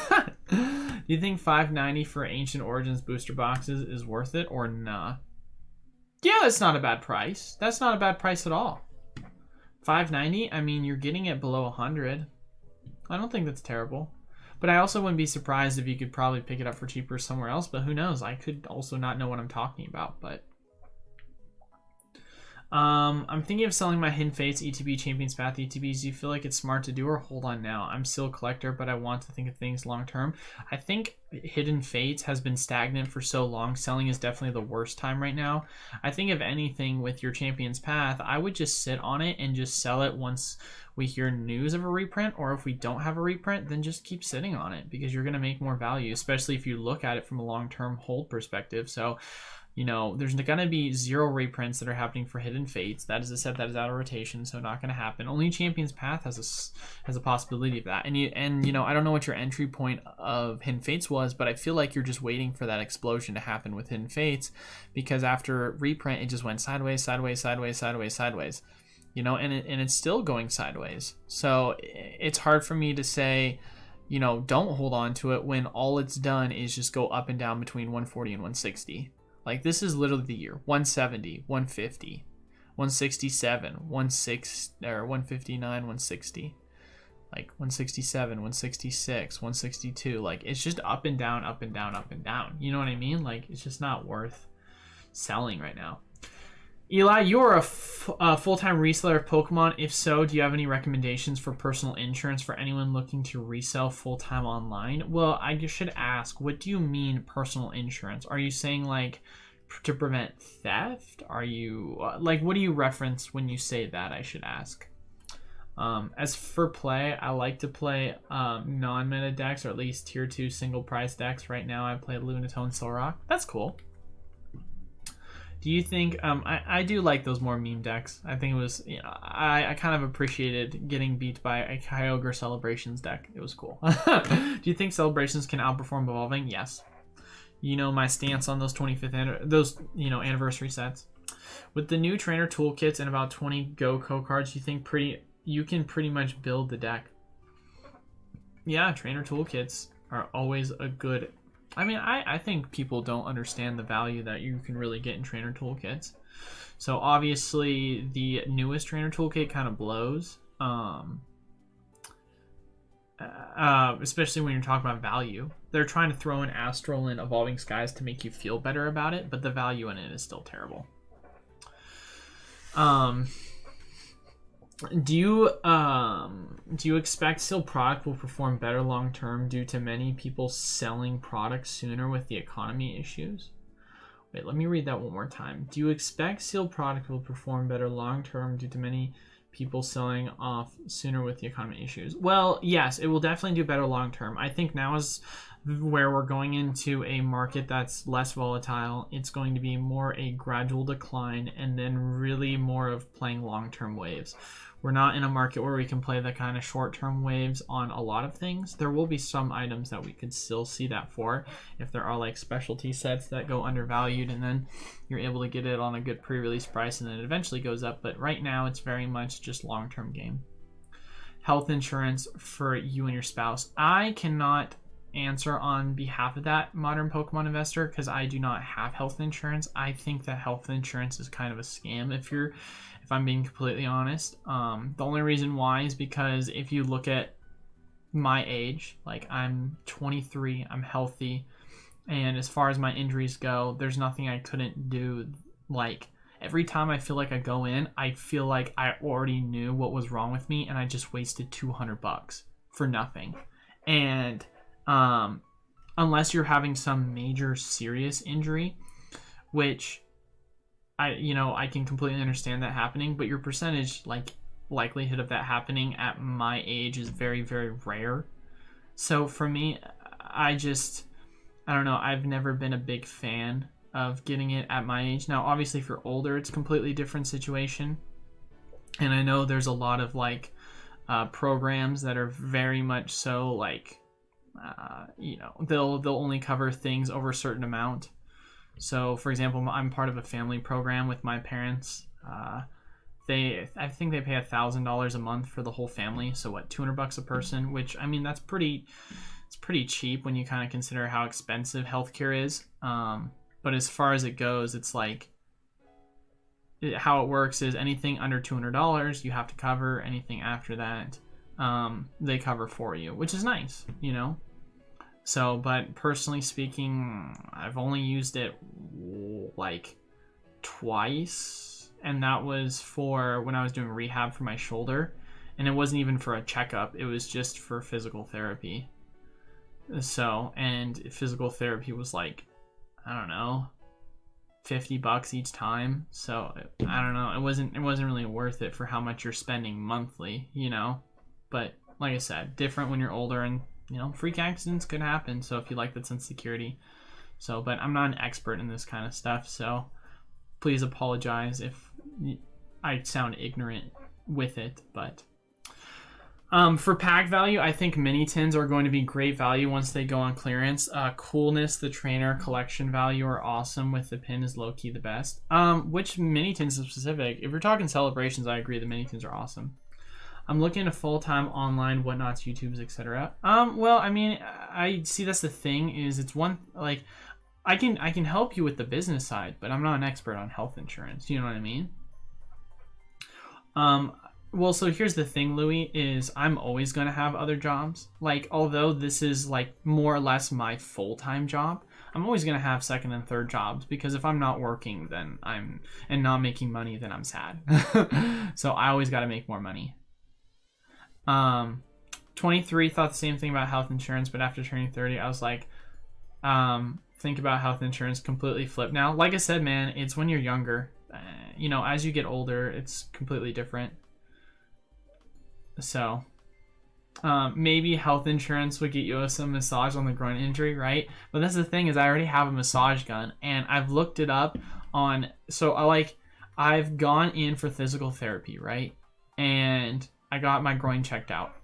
Do you think $5.90 for Ancient Origins booster boxes is worth it or nah? Yeah, that's not a bad price. That's not a bad price at all. $5.90, I mean, you're getting it below 100. I don't think that's terrible. But I also wouldn't be surprised if you could probably pick it up for cheaper somewhere else, but who knows? I could also not know what I'm talking about, but... I'm thinking of selling my Hidden Fates, ETB, Champions Path, ETBs. Do you feel like it's smart to do or hold on now? I'm still a collector, but I want to think of things long term. I think Hidden Fates has been stagnant for so long. Selling is definitely the worst time right now. I think if anything with your Champions Path, I would just sit on it and just sell it once we hear news of a reprint, or if we don't have a reprint, then just keep sitting on it because you're going to make more value, especially if you look at it from a long-term hold perspective. So, you know, there's going to be 0 reprints that are happening for Hidden Fates. That is a set that is out of rotation, so not going to happen. Only Champions Path has a possibility of that. And you know, I don't know what your entry point of Hidden Fates was, but I feel like you're just waiting for that explosion to happen with Hidden Fates, because after reprint, it just went sideways, sideways, sideways, sideways, sideways. You know, and it's still going sideways. So it's hard for me to say, you know, don't hold on to it when all it's done is just go up and down between 140 and 160. Like, this is literally the year. 170, 150, 167, 159, 160. Like, 167, 166, 162. Like, it's just up and down, up and down, up and down. You know what I mean? Like, it's just not worth selling right now. Eli, you're a full-time reseller of Pokemon. If so, do you have any recommendations for personal insurance for anyone looking to resell full-time online? Well, I should ask, what do you mean personal insurance? Are you saying, like, to prevent theft? Are you, like, what do you reference when you say that, I should ask? As for play, I like to play non-meta decks, or at least tier 2 single-price decks. Right now, I play Lunatone Solrock. That's cool. Do you think, I do like those more meme decks. I think it was, you know, I kind of appreciated getting beat by a Kyogre Celebrations deck. It was cool. Do you think Celebrations can outperform Evolving? Yes. You know my stance on those 25th, you know, anniversary sets. With the new trainer toolkits and about 20 Go cards, you think you can pretty much build the deck. Yeah, trainer toolkits are always a good. I mean, I think people don't understand the value that you can really get in trainer toolkits. So obviously the newest trainer toolkit kind of blows, especially when you're talking about value. They're trying to throw in Astral and Evolving Skies to make you feel better about it, but the value in it is still terrible. Do you expect sealed product will perform better long term due to many people selling products sooner with the economy issues? Wait, let me read that one more time. Do you expect sealed product will perform better long term due to many people selling off sooner with the economy issues? Well, yes, it will definitely do better long term. I think now is where we're going into a market that's less volatile. It's going to be more a gradual decline and then really more of playing long-term waves. We're not in a market where we can play the kind of short-term waves on a lot of things. There will be some items that we could still see that for, if there are like specialty sets that go undervalued and then you're able to get it on a good pre-release price and then it eventually goes up. But right now it's very much just long-term game. Health insurance for you and your spouse. I cannot answer on behalf of that modern Pokemon investor because I do not have health insurance. I think that health insurance is kind of a scam if I'm being completely honest. The only reason why is because if you look at my age, like I'm 23, I'm healthy, and as far as my injuries go, there's nothing I couldn't do. Like every time I feel like I go in, I feel like I already knew what was wrong with me and I just wasted $200 for nothing. And unless you're having some major serious injury, which I can completely understand that happening, but your percentage likelihood of that happening at my age is very, very rare. So for me, I don't know, I've never been a big fan of getting it at my age. Now obviously if you're older, it's a completely different situation, and I know there's a lot of programs that are very much so they'll only cover things over a certain amount. So for example, I'm part of a family program with my parents I think they pay $1,000 a month for the whole family. So what, $200 a person? Which, I mean, it's pretty cheap when you kind of consider how expensive healthcare is. But as far as it goes, it's like, how it works is anything under $200 you have to cover. Anything after that, they cover for you, which is nice, you know. So, but personally speaking, I've only used it like twice, and that was for when I was doing rehab for my shoulder, and it wasn't even for a checkup, it was just for physical therapy. So, and physical therapy was like, I don't know, $50 each time. So I don't know, it wasn't really worth it for how much you're spending monthly, you know. But like I said, different when you're older, and you know, freak accidents could happen. So if you like that sense of security. So, but I'm not an expert in this kind of stuff, so please apologize if I sound ignorant with it. But for pack value, I think mini tins are going to be great value once they go on clearance. Coolness, the trainer, collection value are awesome. With the pin is low-key the best. Which mini tins is specific? If you're talking celebrations, I agree the mini tins are awesome. I'm looking at full-time online, whatnots, YouTubes, etc. Well, I mean, I see that's the thing, is it's one, like, I can help you with the business side, but I'm not an expert on health insurance. You know what I mean? Well, so here's the thing, Louis, is I'm always going to have other jobs. Like, although this is like more or less my full-time job, I'm always going to have second and third jobs, because if I'm not working, then and not making money, then I'm sad. So I always got to make more money. 23 thought the same thing about health insurance, but after turning 30, I was like, think about health insurance completely flipped now. Like I said, man, it's when you're younger. You know, as you get older, it's completely different. So, maybe health insurance would get you some massage on the groin injury, right? But that's the thing, is I already have a massage gun, and I've looked it up on, so I've gone in for physical therapy, right? And I got my groin checked out.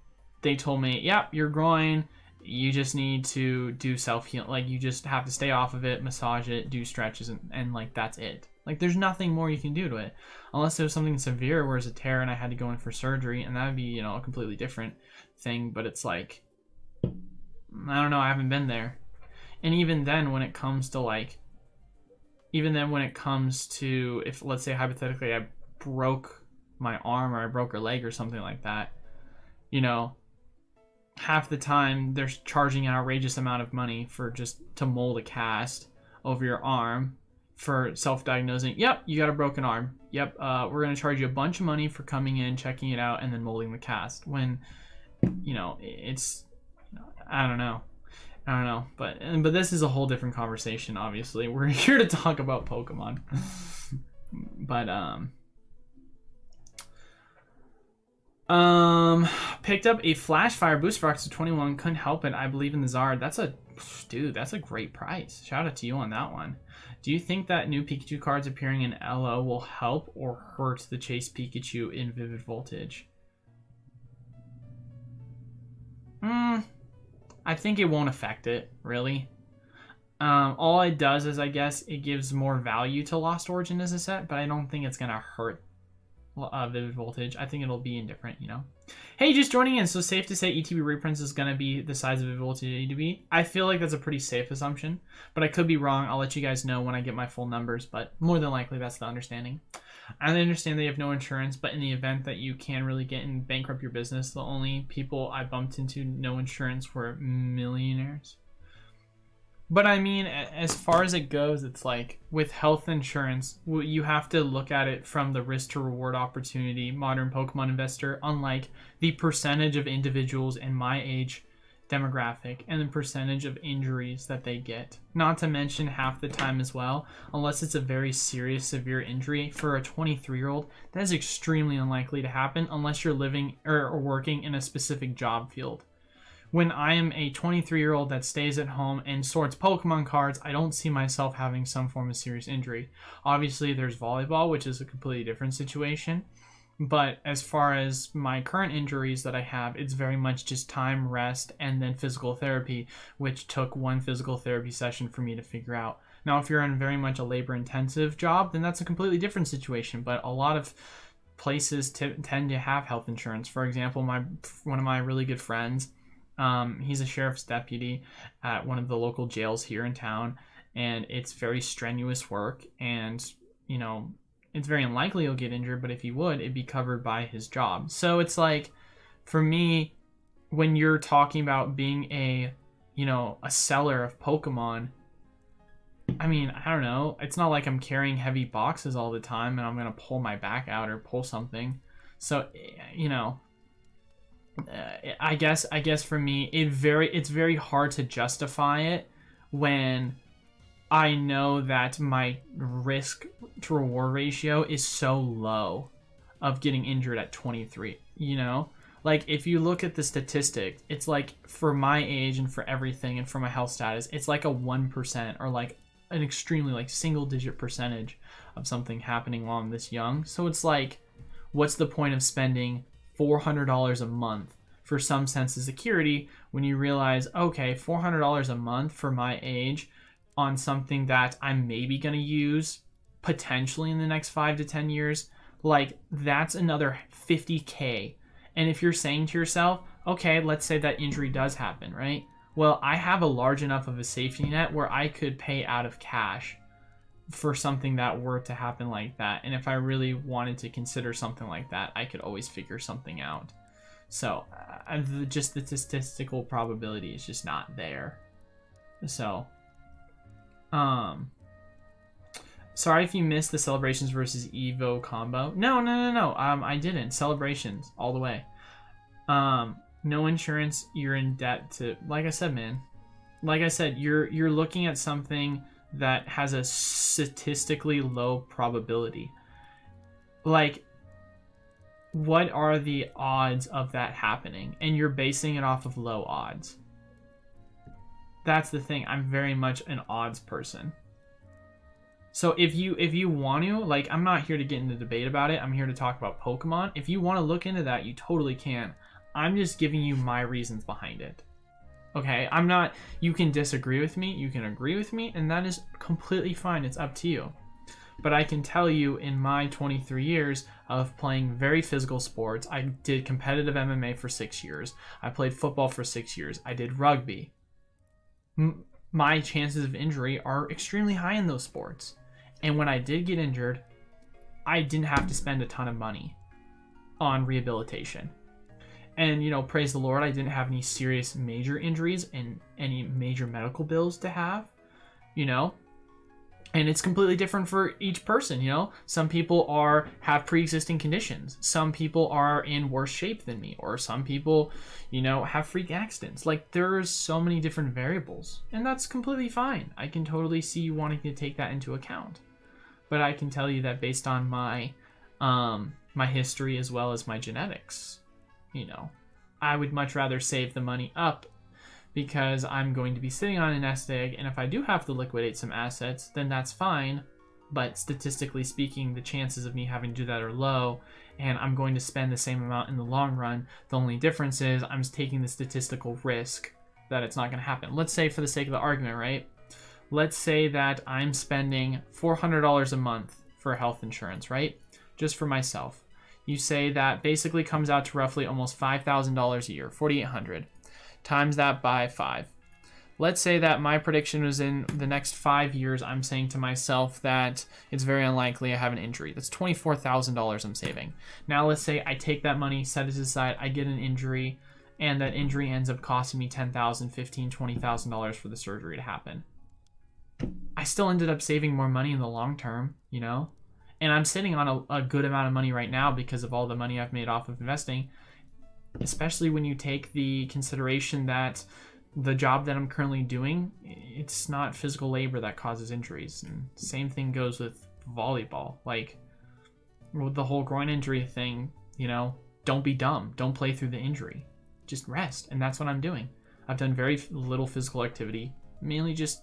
They told me, yep, your groin, you just need to do self-heal. Like, you just have to stay off of it, massage it, do stretches, and like, that's it. Like, there's nothing more you can do to it. Unless it was something severe where it's a tear and I had to go in for surgery, and that would be, you know, a completely different thing. But it's like, I don't know, I haven't been there. And even then, when it comes to like, if, let's say, hypothetically, I broke my arm or I broke a leg or something like that, you know, half the time they're charging an outrageous amount of money for just to mold a cast over your arm for self-diagnosing. Yep, you got a broken arm. Yep, we're going to charge you a bunch of money for coming in, checking it out, and then molding the cast. When, you know, it's, I don't know. But this is a whole different conversation, obviously. We're here to talk about Pokemon. But, picked up a Flash Fire boost for Oxford 21. Couldn't help it. I believe in the Zard. That's a great price. Shout out to you on that one. Do you think that new Pikachu cards appearing in LO will help or hurt the Chase Pikachu in Vivid Voltage? I think it won't affect it, really. All it does is, I guess, it gives more value to Lost Origin as a set, but I don't think it's going to hurt Vivid Voltage. I think it'll be indifferent, you know. Hey, just joining in. So safe to say ETB Reprints is going to be the size of Vivid Voltage ETB? I feel like that's a pretty safe assumption, but I could be wrong. I'll let you guys know when I get my full numbers, but more than likely that's the understanding. I understand that you have no insurance, but in the event that you can really get and bankrupt your business, the only people I bumped into no insurance were millionaires. But I mean, as far as it goes, it's like with health insurance, you have to look at it from the risk to reward opportunity, modern Pokemon investor, unlike the percentage of individuals in my age demographic and the percentage of injuries that they get. Not to mention half the time as well, unless it's a very serious, severe injury for a 23-year-old, that is extremely unlikely to happen unless you're living or working in a specific job field. When I am a 23-year-old that stays at home and sorts Pokemon cards, I don't see myself having some form of serious injury. Obviously, there's volleyball, which is a completely different situation. But as far as my current injuries that I have, it's very much just time, rest, and then physical therapy, which took one physical therapy session for me to figure out. Now, if you're in very much a labor-intensive job, then that's a completely different situation. But a lot of places tend to have health insurance. For example, one of my really good friends, he's a sheriff's deputy at one of the local jails here in town, and it's very strenuous work, and you know, it's very unlikely he'll get injured, but if he would, it'd be covered by his job. So it's like, for me, when you're talking about being a seller of Pokemon, I mean, I don't know. It's not like I'm carrying heavy boxes all the time and I'm going to pull my back out or pull something. So, I guess for me, it's very hard to justify it when I know that my risk to reward ratio is so low of getting injured at 23, Like, if you look at the statistic, it's like, for my age and for everything and for my health status, it's like a 1% or like an extremely like single digit percentage of something happening while I'm this young. So it's like, what's the point of spending $400 a month for some sense of security when you realize, okay, $400 a month for my age on something that I'm maybe going to use potentially in the next 5 to 10 years, like that's another $50K. And if you're saying to yourself, okay, let's say that injury does happen, right? Well, I have a large enough of a safety net where I could pay out of cash for something that were to happen like that. And if I really wanted to consider something like that, I could always figure something out. So just the statistical probability is just not there. So, sorry if you missed the Celebrations versus Evo combo. No. I didn't. Celebrations all the way. No insurance, you're in debt to, like I said, man. Like I said, you're looking at something that has a statistically low probability. Like, what are the odds of that happening? And you're basing it off of low odds. That's the thing. I'm very much an odds person. So if you want to, like, I'm not here to get into debate about it. I'm here to talk about Pokemon. If you want to look into that, you totally can. I'm just giving you my reasons behind it. Okay? I'm not, you can disagree with me, you can agree with me, and that is completely fine. It's up to you. But I can tell you, in my 23 years of playing very physical sports, I did competitive MMA for 6 years. I played football for 6 years. I did rugby. My chances of injury are extremely high in those sports. And when I did get injured, I didn't have to spend a ton of money on rehabilitation. And, praise the Lord, I didn't have any serious major injuries and any major medical bills to have, And it's completely different for each person, Some people have pre-existing conditions. Some people are in worse shape than me. Or some people, have freak accidents. Like, there's so many different variables. And that's completely fine. I can totally see you wanting to take that into account. But I can tell you that based on my my history as well as my genetics, I would much rather save the money up, because I'm going to be sitting on a nest egg, and if I do have to liquidate some assets, then that's fine. But statistically speaking, the chances of me having to do that are low, and I'm going to spend the same amount in the long run. The only difference is I'm taking the statistical risk that it's not going to happen. Let's say, for the sake of the argument, right? Let's say that I'm spending $400 a month for health insurance, right? Just for myself. You say that basically comes out to roughly almost $5,000 a year, $4,800. Times that by 5. Let's say that my prediction was in the next 5 years, I'm saying to myself that it's very unlikely I have an injury. That's $24,000 I'm saving. Now let's say I take that money, set it aside, I get an injury, and that injury ends up costing me $10,000, $15,000, $20,000 for the surgery to happen. I still ended up saving more money in the long term, And I'm sitting on a good amount of money right now because of all the money I've made off of investing. Especially when you take the consideration that the job that I'm currently doing, it's not physical labor that causes injuries. And same thing goes with volleyball. Like, with the whole groin injury thing, don't be dumb. Don't play through the injury. Just rest. And that's what I'm doing. I've done very little physical activity. Mainly just,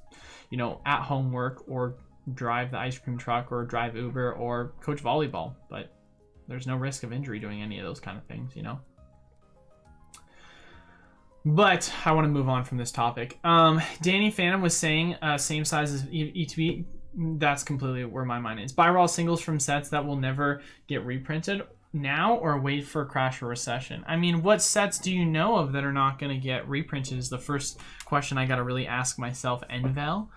at home work, or drive the ice cream truck, or drive Uber, or coach volleyball. But there's no risk of injury doing any of those kind of things, But I want to move on from this topic. Danny Phantom was saying same size as ETB. That's completely where my mind is. Buy raw singles from sets that will never get reprinted. now or wait for a crash or recession? I mean, what sets do you know of that are not going to get reprinted is the first question I got to really ask myself and Vel.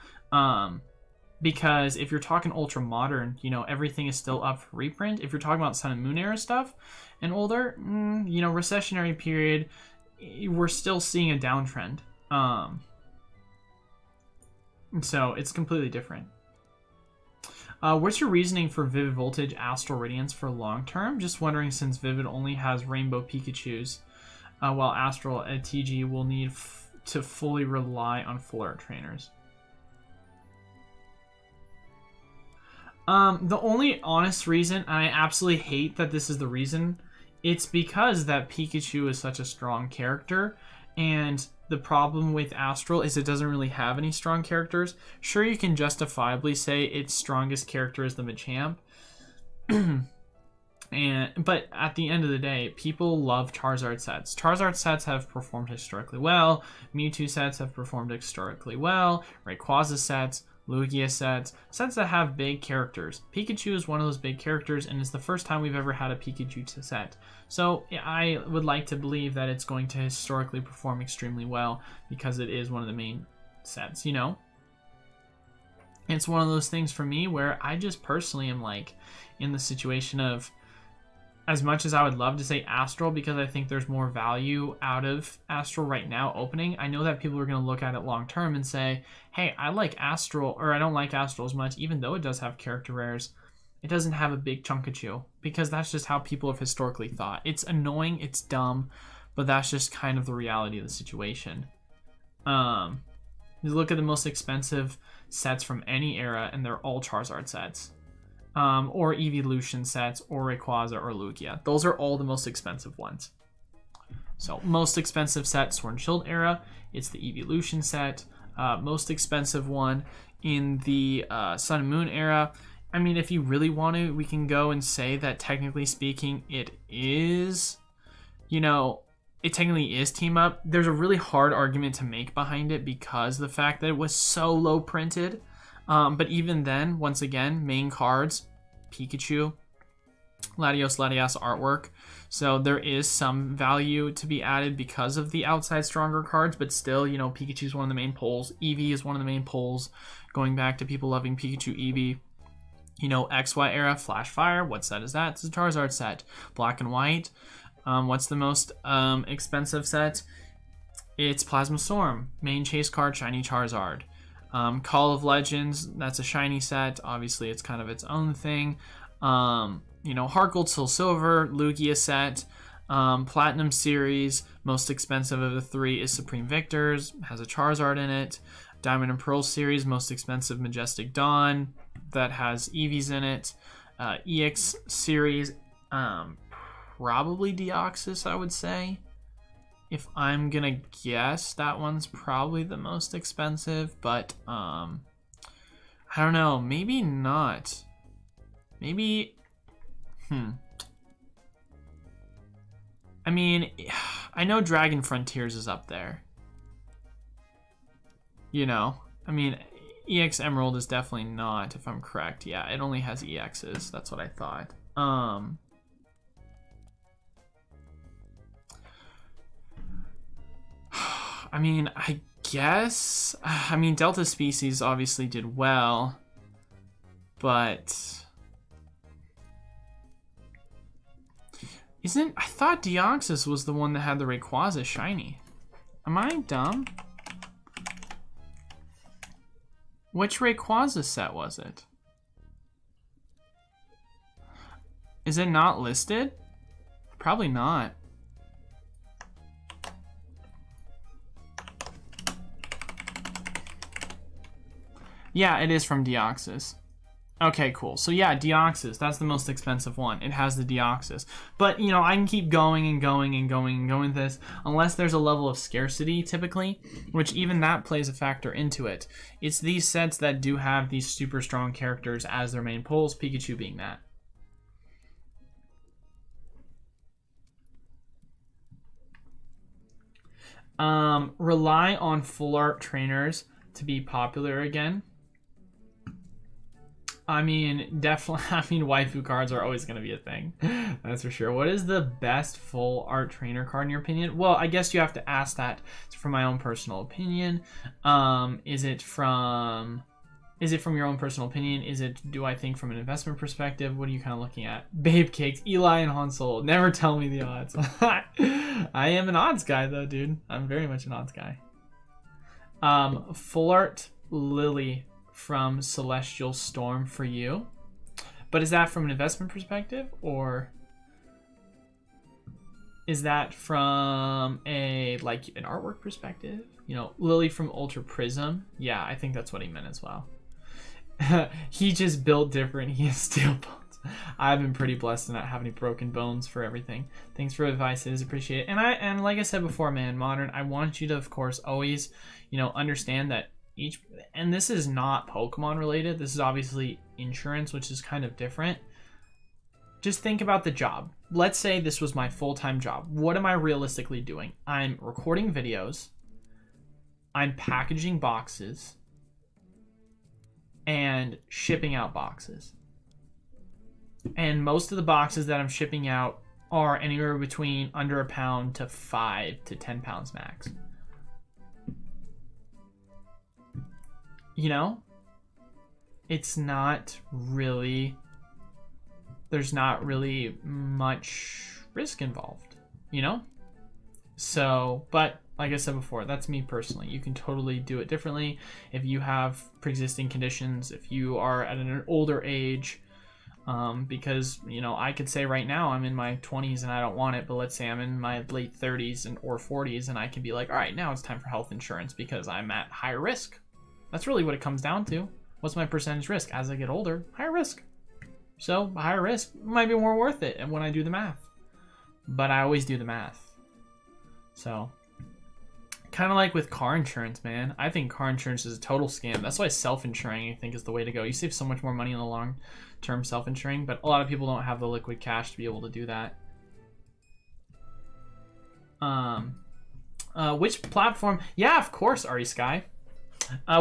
Because if you're talking ultra modern, you know, everything is still up for reprint. If you're talking about Sun and Moon era stuff and older, you know, recessionary period, we're still seeing a downtrend. So it's completely different. What's your reasoning for Vivid Voltage Astral Radiance for long term? Just wondering, since Vivid only has Rainbow Pikachus, while Astral at TG will need to fully rely on full art trainers. The only honest reason, and I absolutely hate that this is the reason, it's because that Pikachu is such a strong character, and the problem with Astral is it doesn't really have any strong characters. Sure, you can justifiably say its strongest character is the Machamp, but at the end of the day, people love Charizard sets. Charizard sets have performed historically well. Mewtwo sets have performed historically well. Rayquaza sets, Lugia sets that have big characters. Pikachu is one of those big characters, and it's the first time we've ever had a Pikachu set. So I would like to believe that it's going to historically perform extremely well because it is one of the main sets, you know? It's one of those things for me where I just personally am like in the situation of, as much as I would love to say Astral because I think there's more value out of Astral right now opening, I know that people are going to look at it long term and say, hey, I like Astral, or I don't like Astral as much, even though it does have character rares. It doesn't have a big Chunkachu, because that's just how people have historically thought. It's annoying, it's dumb, but that's just kind of the reality of the situation. You look at the most expensive sets from any era, and they're all Charizard sets. Or Evolution sets, or Rayquaza, or Lugia. Those are all the most expensive ones. So, most expensive set, Sword and Shield era, it's the Evolution set. Most expensive one in the Sun and Moon era. I mean, if you really want to, we can go and say that technically speaking, it is, you know, it technically is Team Up. There's a really hard argument to make behind it because of the fact that it was so low printed. But even then, once again, main cards, Pikachu, Latios artwork. So there is some value to be added because of the outside stronger cards, but still, you know, Pikachu is one of the main pulls. Eevee is one of the main pulls, going back to people loving Pikachu Eevee. You know, XY era, Flash Fire, what set is that? It's a Charizard set. Black and White, what's the most expensive set? It's Plasma Storm. Main chase card, Shiny Charizard. Call of Legends, that's a shiny set. Obviously, it's kind of its own thing. You know, Heart Gold, Soul Silver, Lugia set. Platinum Series, most expensive of the three is Supreme Victors, has a Charizard in it. Diamond and Pearl Series, most expensive Majestic Dawn, that has Eevees in it. EX Series, probably Deoxys, I would say. If I'm gonna guess, that one's probably the most expensive, but I don't know, maybe not. Maybe, I mean, I know Dragon Frontiers is up there. You know, I mean, EX Emerald is definitely not, if I'm correct. Yeah, it only has EXs. That's what I thought. I mean, I guess, I mean, Delta Species obviously did well, but I thought Deoxys was the one that had the Rayquaza shiny. Am I dumb? Which Rayquaza set was it? Is it not listed? Probably not. Yeah, it is from Deoxys. Okay, cool. So yeah, Deoxys, that's the most expensive one. It has the Deoxys. But, you know, I can keep going and going and going and going with this, unless there's a level of scarcity, typically, which even that plays a factor into it. It's these sets that do have these super strong characters as their main pulls, Pikachu being that. Rely on full art trainers to be popular again. I mean, definitely. I mean, waifu cards are always going to be a thing. That's for sure. What is the best full art trainer card in your opinion? Well, I guess you have to ask that. It's from my own personal opinion. Is it from your own personal opinion? Do I think from an investment perspective? What are you kind of looking at? Babe cakes, Eli and Han Solo. Never tell me the odds. I am an odds guy though, dude. I'm very much an odds guy. Full art Lily from Celestial Storm for you. But is that from an investment perspective, or is that from an artwork perspective? You know, Lily from Ultra Prism. Yeah, I think that's what he meant as well. He just built different. He has steel bones. I've been pretty blessed to not have any broken bones for everything. Thanks for advice. It is appreciated. And like I said before, man, Modern, I want you to, of course, always, understand that and this is not Pokemon related. This is obviously insurance, which is kind of different. Just think about the job. Let's say this was my full-time job. What am I realistically doing? I'm recording videos. I'm packaging boxes and shipping out boxes. And most of the boxes that I'm shipping out are anywhere between under a pound to 5 to 10 pounds max. It's not really, there's not really much risk involved, So, but like I said before, that's me personally. You can totally do it differently. If you have pre-existing conditions, if you are at an older age, because, I could say right now I'm in my 20s and I don't want it, but let's say I'm in my late 30s or 40s and I can be like, all right, now it's time for health insurance because I'm at higher risk. That's really what it comes down to. What's my percentage risk? As I get older, higher risk. So higher risk might be more worth it when I do the math. But I always do the math. So kind of like with car insurance, man. I think car insurance is a total scam. That's why self-insuring, I think, is the way to go. You save so much more money in the long term self-insuring, but a lot of people don't have the liquid cash to be able to do that. Which platform? Yeah, of course, Ari Sky.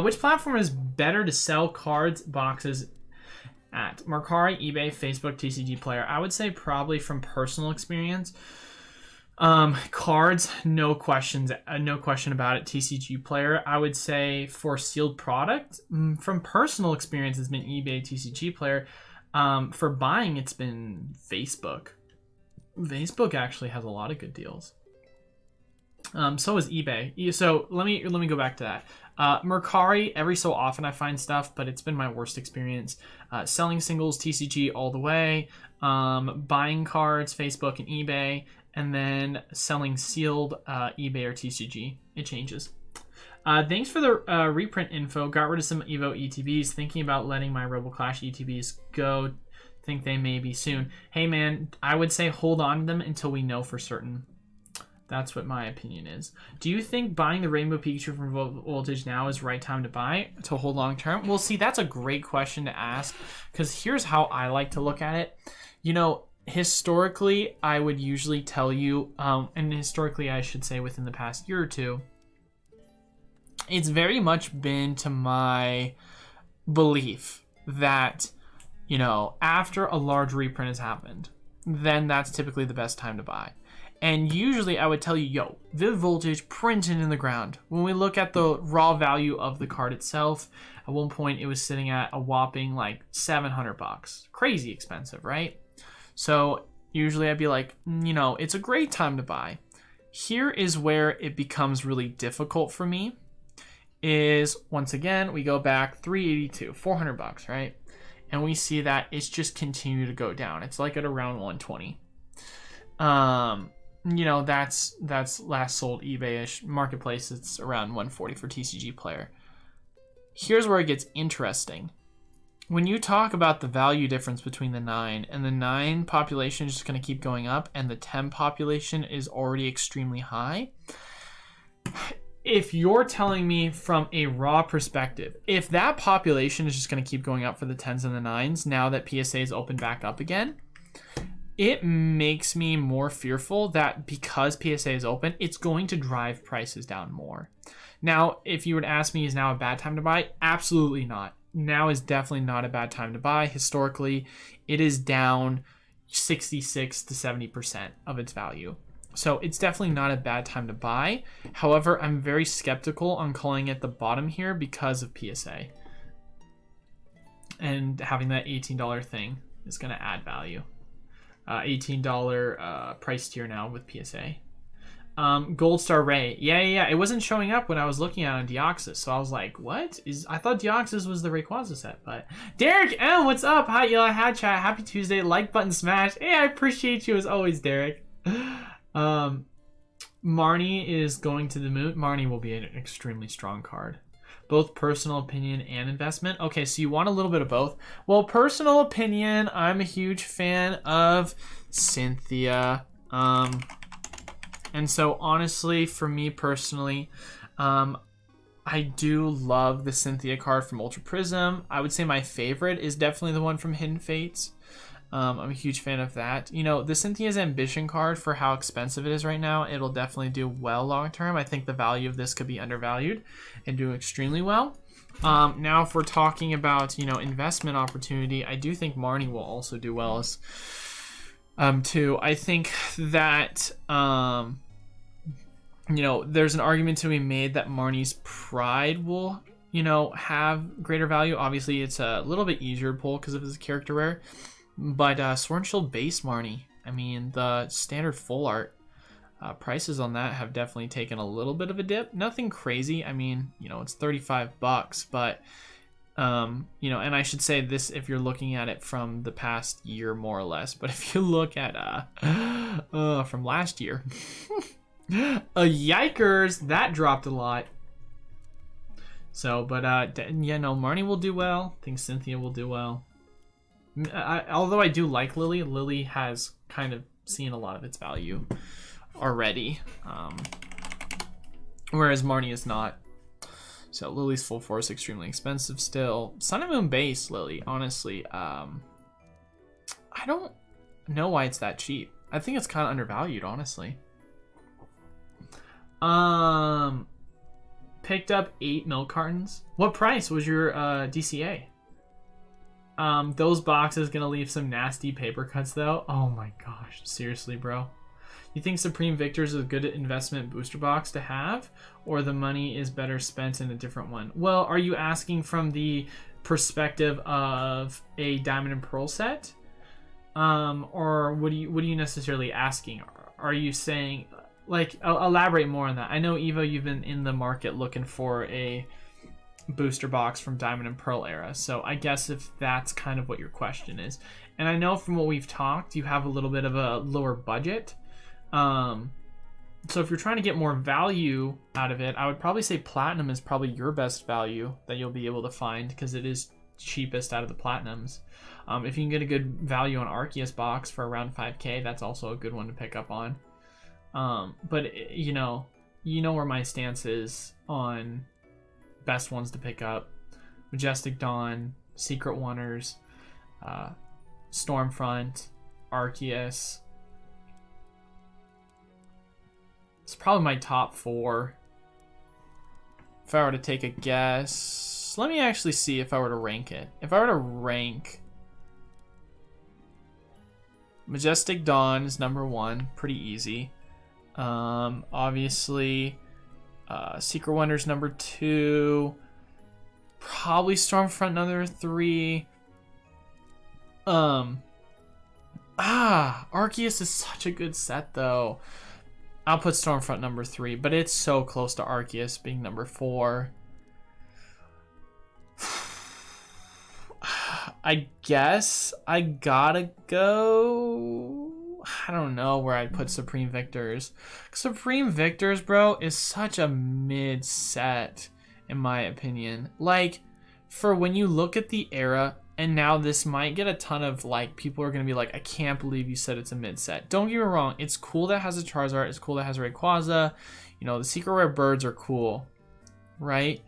Which platform is better to sell cards boxes at? Mercari, eBay, Facebook, TCG Player. I would say probably from personal experience. Cards, no question about it. TCG Player. I would say for sealed product, from personal experience, it's been eBay, TCG Player. For buying, it's been Facebook. Facebook actually has a lot of good deals. So is eBay. So let me go back to that. Mercari, every so often I find stuff, but it's been my worst experience. Selling singles, TCG all the way. Buying cards, Facebook and eBay. And then selling sealed, eBay or TCG. It changes. Thanks for the reprint info. Got rid of some Evo ETBs. Thinking about letting my RoboClash ETBs go. Think they may be soon. Hey man, I would say hold on to them until we know for certain. That's what my opinion is. Do you think buying the Rainbow Pikachu from Voltage now is the right time to buy to hold long term? Well, see, that's a great question to ask because here's how I like to look at it. Historically, I would usually tell you, and historically I should say within the past year or two, it's very much been to my belief that, after a large reprint has happened, then that's typically the best time to buy. And usually I would tell you, Viv Voltage printed in the ground. When we look at the raw value of the card itself, at one point it was sitting at a whopping like $700. Crazy expensive, right? So usually I'd be like, it's a great time to buy. Here is where it becomes really difficult for me. Is once again, we go back 382, $400, right? And we see that it's just continued to go down. It's like at around 120. That's last sold eBay-ish. Marketplace, it's around 140 for TCG Player. Here's where it gets interesting. When you talk about the value difference between the 9 and the 9 population is just going to keep going up and the 10 population is already extremely high. If you're telling me from a raw perspective, if that population is just going to keep going up for the 10s and the 9s now that PSA is opened back up again, it makes me more fearful that because PSA is open, it's going to drive prices down more. Now, if you were to ask me, is now a bad time to buy? Absolutely not. now is definitely not a bad time to buy. Historically, it is down 66 to 70% of its value. So it's definitely not a bad time to buy. However, I'm very skeptical on calling it the bottom here because of PSA. And having that $18 thing is going to add value. $18 price tier now with PSA. Gold Star Ray. Yeah. It wasn't showing up when I was looking at it on Deoxys. So I was like, what? I thought Deoxys was the Rayquaza set. But Derek M, what's up? Hi, Eli. Hi, chat. Happy Tuesday. Like button smash. Hey, I appreciate you as always, Derek. Marnie is going to the moon. Marnie will be an extremely strong card. Both personal opinion and investment. Okay, so you want a little bit of both. Well, personal opinion, I'm a huge fan of Cynthia. And so honestly, for me personally, I do love the Cynthia card from Ultra Prism. I would say my favorite is definitely the one from Hidden Fates. I'm a huge fan of that. You know, the Cynthia's Ambition card, for how expensive it is right now, it'll definitely do well long term. I think the value of this could be undervalued and do extremely well. Now, if we're talking about, you know, investment opportunity, I do think Marnie will also do well as too. I think that you know, there's an argument to be made that Marnie's Pride will, you know, have greater value. Obviously, it's a little bit easier to pull because of his character rare. But Sword and Shield base Marnie, I mean, the standard full art prices on that have definitely taken a little bit of a dip. Nothing crazy. I mean, you know, it's $35, but you know, and I should say this if you're looking at it from the past year more or less. But if you look at from last year, yikers, that dropped a lot. So, but yeah, no, Marnie will do well. I think Cynthia will do well. Although I do like Lily, Lily has kind of seen a lot of its value already, whereas Marnie is not. So Lily's full force extremely expensive still. Sun and Moon base Lily, honestly, I don't know why it's that cheap. I think it's kind of undervalued, honestly. Picked up 8 milk cartons. What price was your DCA? Those boxes gonna leave some nasty paper cuts though. Oh my gosh, seriously, bro. You think Supreme Victors is a good investment booster box to have, or the money is better spent in a different one? Well, are you asking from the perspective of a Diamond and Pearl set, or what are you necessarily asking? Are you saying, like, elaborate more on that? I know, Evo, you've been in the market looking for a booster box from Diamond and Pearl era, so I guess if that's kind of what your question is. And I know from what we've talked, you have a little bit of a lower budget, so if you're trying to get more value out of it, I would probably say Platinum is probably your best value that you'll be able to find, because it is cheapest out of the Platinums. If you can get a good value on Arceus box for around 5k, that's also a good one to pick up on. But you know where my stance is on best ones to pick up: Majestic Dawn, Secret Wonders, Stormfront, Arceus. It's probably my top 4. If I were to take a guess, let me actually see if I were to rank it. If I were to rank, Majestic Dawn is number 1, pretty easy. Obviously, Secret Wonders number 2, probably Stormfront number 3. Arceus is such a good set though. I'll put Stormfront number 3, but it's so close to Arceus being number 4. I guess I gotta go. I don't know where I'd put Supreme Victors. Supreme Victors, bro, is such a mid set, in my opinion. Like, for when you look at the era, and now this might get a ton of, like, people are going to be like, I can't believe you said it's a mid set. Don't get me wrong. It's cool that it has a Charizard. It's cool that it has a Rayquaza. You know, the Secret Rare birds are cool, right?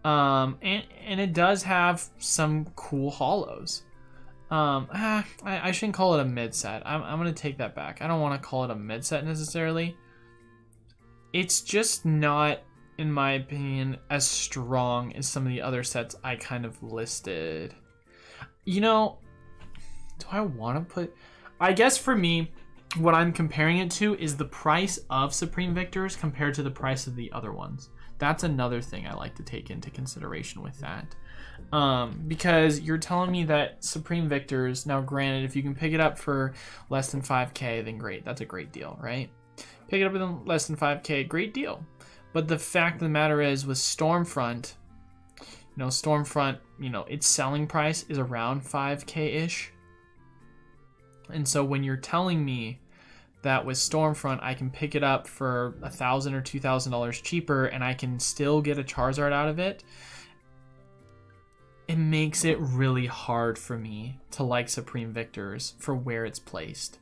And it does have some cool holos. I shouldn't call it a mid set. I'm going to take that back. I don't want to call it a mid set necessarily. It's just not in my opinion, as strong as some of the other sets I kind of listed. You know, do I want to put... I guess for me, what I'm comparing it to is the price of Supreme Victors compared to the price of the other ones. That's another thing I like to take into consideration with that. Because you're telling me that Supreme Victors, now granted, if you can pick it up for less than 5K, then great. That's a great deal, right? Pick it up with less than 5K, great deal. But the fact of the matter is, with Stormfront, Stormfront, its selling price is around 5K-ish. And so when you're telling me that with Stormfront, I can pick it up for $1,000 or $2,000 cheaper and I can still get a Charizard out of it, it makes it really hard for me to like Supreme Victors for where it's placed.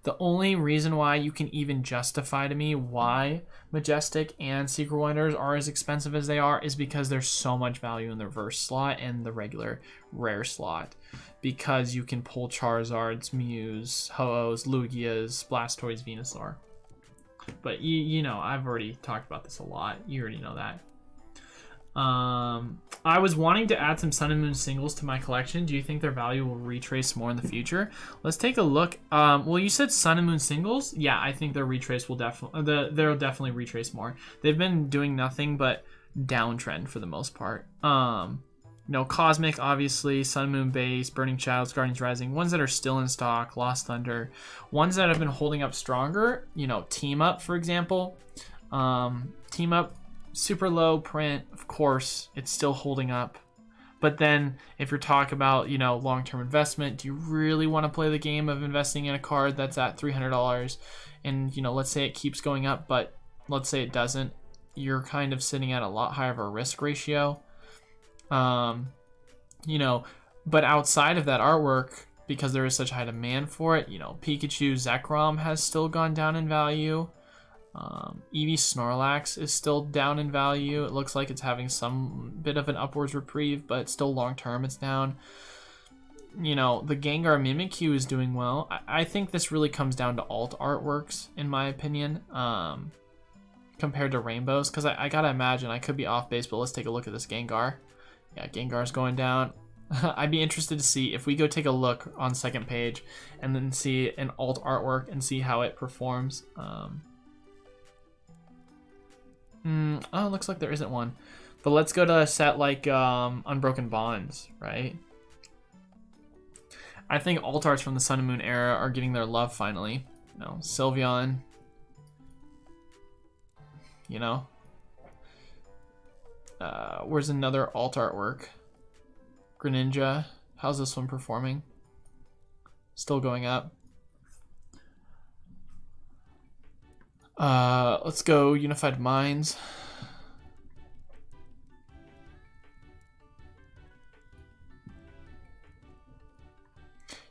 The only reason why you can even justify to me why Majestic and Secret Wonders are as expensive as they are is because there's so much value in the reverse slot and the regular rare slot. Because you can pull Charizards, Mews, Ho-Ohs, Lugias, Blastoise, Venusaur. But you know, I've already talked about this a lot. You already know that. I was wanting to add some Sun and Moon singles to my collection. Do you think their value will retrace more in the future? Let's take a look. Well, you said Sun and Moon singles. Yeah, I think their retrace will they'll definitely retrace more. They've been doing nothing but downtrend for the most part. Cosmic, obviously, Sun and Moon Base, Burning Shadows, Guardians Rising, ones that are still in stock, Lost Thunder, ones that have been holding up stronger, Team Up, for example. Team Up, super low print, of course, it's still holding up. But then, if you're talking about, long-term investment, do you really want to play the game of investing in a card that's at $300? And, let's say it keeps going up, but let's say it doesn't. You're kind of sitting at a lot higher of a risk ratio. But outside of that artwork, because there is such high demand for it, Pikachu Zekrom has still gone down in value. Eevee Snorlax is still down in value. It looks like it's having some bit of an upwards reprieve, but still long term it's down. The Gengar Mimikyu is doing well. I think this really comes down to alt artworks, in my opinion, compared to rainbows, because I gotta imagine, I could be off base, but let's take a look at this Gengar. Yeah, Gengar's going down. I'd be interested to see if we go take a look on second page and then see an alt artwork and see how it performs. Oh, it looks like there isn't one. But let's go to a set like Unbroken Bonds, right? I think alt arts from the Sun and Moon era are getting their love finally. Sylveon. Where's another alt artwork? Greninja. How's this one performing? Still going up. Let's go Unified Minds.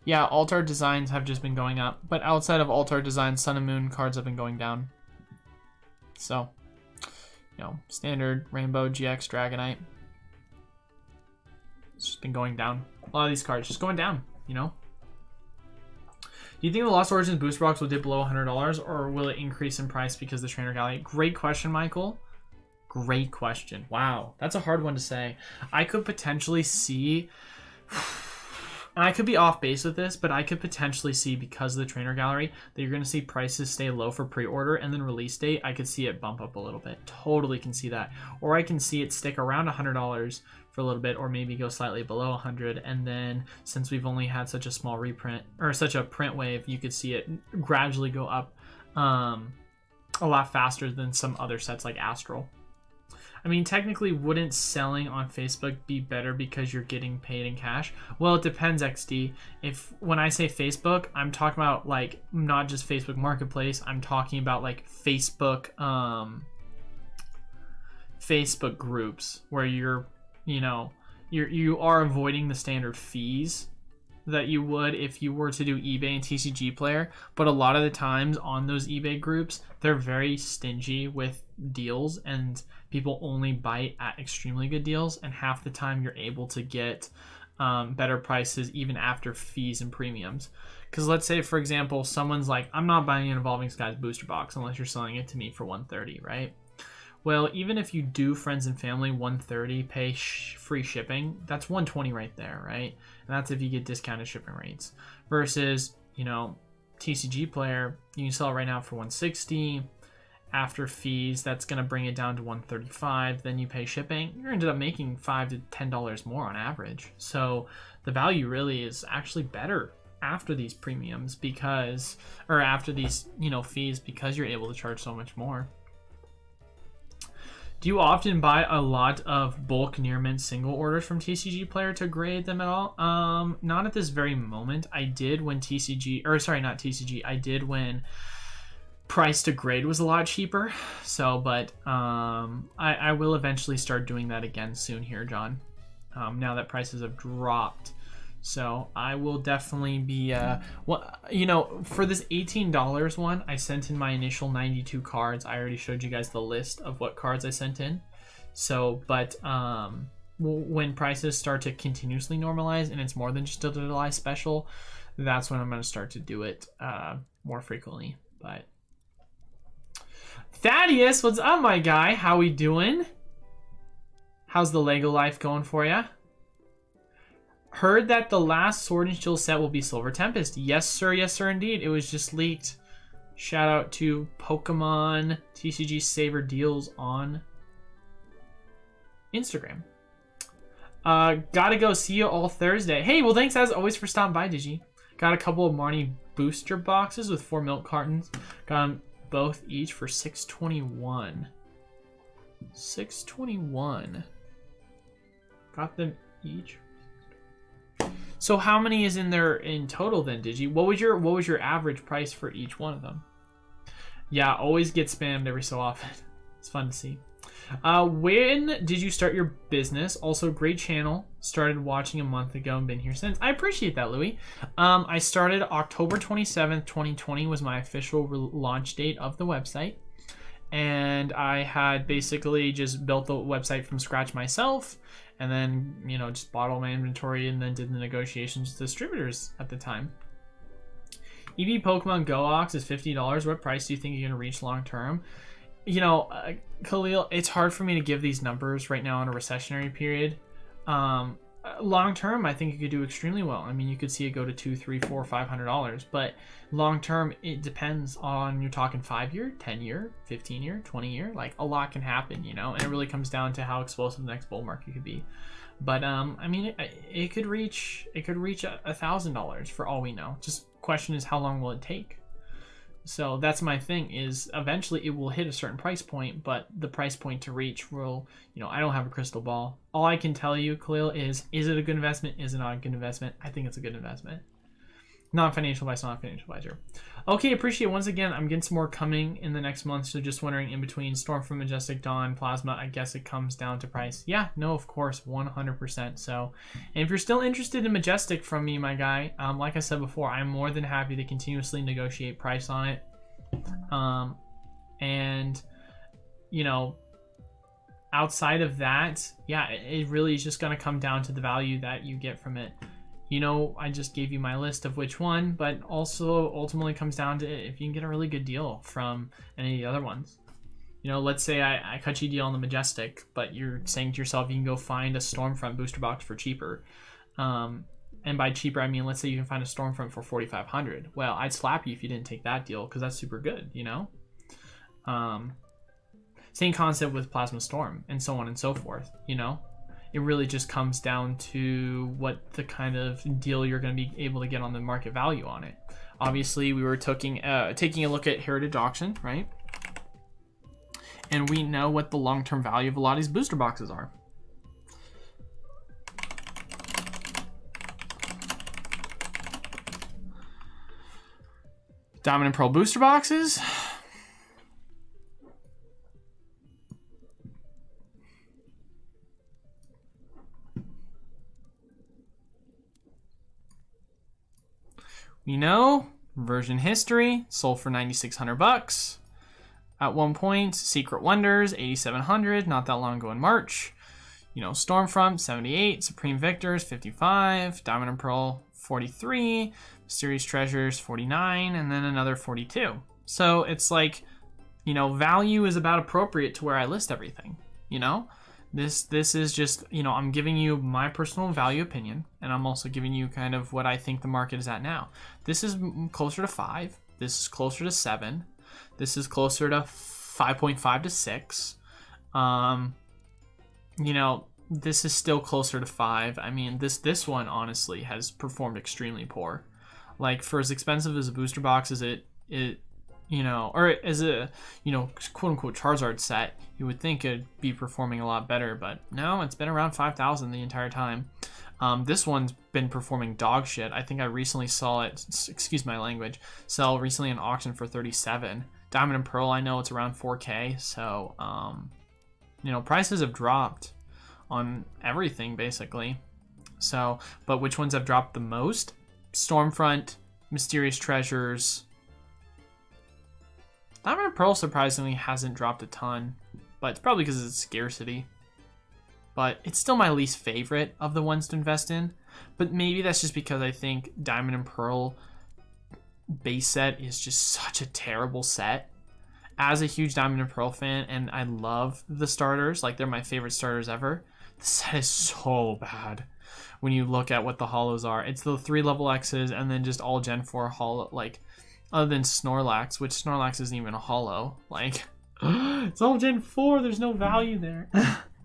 Yeah, alt art designs have just been going up, but outside of alt art designs, Sun and Moon cards have been going down. So, standard Rainbow, GX, Dragonite. It's just been going down. A lot of these cards just going down, Do you think the Lost Origins booster box will dip below $100, or will it increase in price because of the trainer gallery? Great question, Michael. Great question. Wow, that's a hard one to say. I could potentially see, and I could be off base with this, but I could potentially see, because of the trainer gallery, that you're going to see prices stay low for pre-order, and then release date, I could see it bump up a little bit. Totally can see that. Or I can see it stick around $100 for a little bit, or maybe go slightly below 100, and then since we've only had such a small reprint, or such a print wave, you could see it gradually go up a lot faster than some other sets like Astral. I mean, technically, wouldn't selling on Facebook be better because you're getting paid in cash? Well, it depends, XD. When I say Facebook, I'm talking about like not just Facebook Marketplace. I'm talking about like Facebook groups where you are avoiding the standard fees that you would if you were to do eBay and TCG Player. But a lot of the times on those eBay groups, they're very stingy with deals, and people only bite at extremely good deals, and half the time you're able to get better prices even after fees and premiums. Because let's say, for example, someone's like, I'm not buying an Evolving Skies booster box unless you're selling it to me for $130, right? Well, even if you do friends and family, 130, pay free shipping, that's 120 right there, right? And that's if you get discounted shipping rates. Versus, you know, TCG player, you can sell it right now for 160. After fees, that's going to bring it down to 135. Then you pay shipping. You're ended up making $5 to $10 more on average. So the value really is actually better after these premiums because, or after these, you know, fees, because you're able to charge so much more. Do you often buy a lot of bulk near mint single orders from TCG Player to grade them at all? Not at this very moment. I did when TCG, or sorry, not TCG. I did when price to grade was a lot cheaper. So, but I will eventually start doing that again soon here, John. Now that prices have dropped. So I will definitely be, well, you know, for this $18 one, I sent in my initial 92 cards. I already showed you guys the list of what cards I sent in. So, but when prices start to continuously normalize and it's more than just a July special, that's when I'm going to start to do it more frequently. But Thaddeus, what's up, my guy? How we doing? How's the Lego life going for you? Heard that the last Sword and Shield set will be Silver Tempest. Yes, sir. Yes, sir, indeed. It was just leaked. Shout out to Pokemon TCG Saver Deals on Instagram. Gotta go. See you all Thursday. Hey, well, thanks as always for stopping by, Digi. Got a couple of Marnie booster boxes with 4 milk cartons. Got them both each for $6.21. $6.21. Got them each. So how many is in there in total then, Digi? What was your average price for each one of them? Yeah, always get spammed every so often. It's fun to see. When did you start your business? Also, great channel. Started watching a month ago and been here since. I appreciate that, Louis. I started October 27th, 2020 was my official launch date of the website. And I had basically just built the website from scratch myself. And then, you know, just bought all my inventory and then did the negotiations with distributors at the time. EV Pokemon Go Ox is $50. What price do you think you're going to reach long term? You know, Khalil, it's hard for me to give these numbers right now in a recessionary period. Long term, I think you could do extremely well. I mean, you could see it go to $200, $300, $400, $500. But long term, it depends on, you're talking 5-year, 10-year, 15-year, 20-year. Like, a lot can happen, you know. And it really comes down to how explosive the next bull market could be. But I mean, it could reach $1,000 for all we know. Just question is, how long will it take? So that's my thing, is eventually it will hit a certain price point, but the price point to reach will, you know, I don't have a crystal ball. All I can tell you, Khalil, is it a good investment? Is it not a good investment? I think it's a good investment. Non-financial advice, not financial advisor. Okay, appreciate it. Once again, I'm getting some more coming in the next month, so just wondering, in between Stormfront, Majestic, Dawn, Plasma, I guess it comes down to price. Yeah, no, of course, 100%. So, and if you're still interested in Majestic from me, my guy, like I said before, I'm more than happy to continuously negotiate price on it. And, you know, outside of that, yeah, it really is just going to come down to the value that you get from it. You know, I just gave you my list of which one, but also ultimately comes down to if you can get a really good deal from any of the other ones. You know, let's say I cut you a deal on the Majestic, but you're saying to yourself you can go find a Stormfront booster box for cheaper. And by cheaper, I mean, let's say you can find a Stormfront for $4,500. Well, I'd slap you if you didn't take that deal, because that's super good, you know? Same concept with Plasma Storm, and so on and so forth, you know? It really just comes down to what the kind of deal you're going to be able to get on the market value on it. Obviously, we were taking a look at Heritage Auction, right? And we know what the long-term value of a lot of these booster boxes are. Diamond and Pearl booster boxes. We know version history sold for $9,600 at one point. Secret Wonders $8,700 not that long ago in March. You know, Stormfront $78, Supreme Victors $55, Diamond and Pearl $43, Mysterious Treasures $49, and then another $42. So it's like you know, value is about appropriate to where I list everything, you know? This is just, you know, I'm giving you my personal value opinion, and I'm also giving you kind of what I think the market is at now. This is closer to 5. This is closer to 7. This is closer to 5.5 to 6. You know, this is still closer to 5. I mean, this one honestly has performed extremely poor. Like, for as expensive as a booster box as it you know, or as a, you know, quote-unquote Charizard set, you would think it'd be performing a lot better, but no, it's been around 5,000 the entire time. This one's been performing dog shit. I think I recently saw it, excuse my language, sell recently in auction for 37. Diamond and Pearl, I know it's around 4K, so, you know, prices have dropped on everything, basically. So, but which ones have dropped the most? Stormfront, Mysterious Treasures. Diamond and Pearl surprisingly hasn't dropped a ton, but it's probably because of its scarcity. But it's still my least favorite of the ones to invest in. But maybe that's just because I think Diamond and Pearl base set is just such a terrible set. As a huge Diamond and Pearl fan, and I love the starters, like they're my favorite starters ever, the set is so bad when you look at what the holos are. It's the 3 level X's and then just all Gen 4 holo, like, other than Snorlax, which Snorlax isn't even a holo. Like, it's all Gen 4, there's no value there.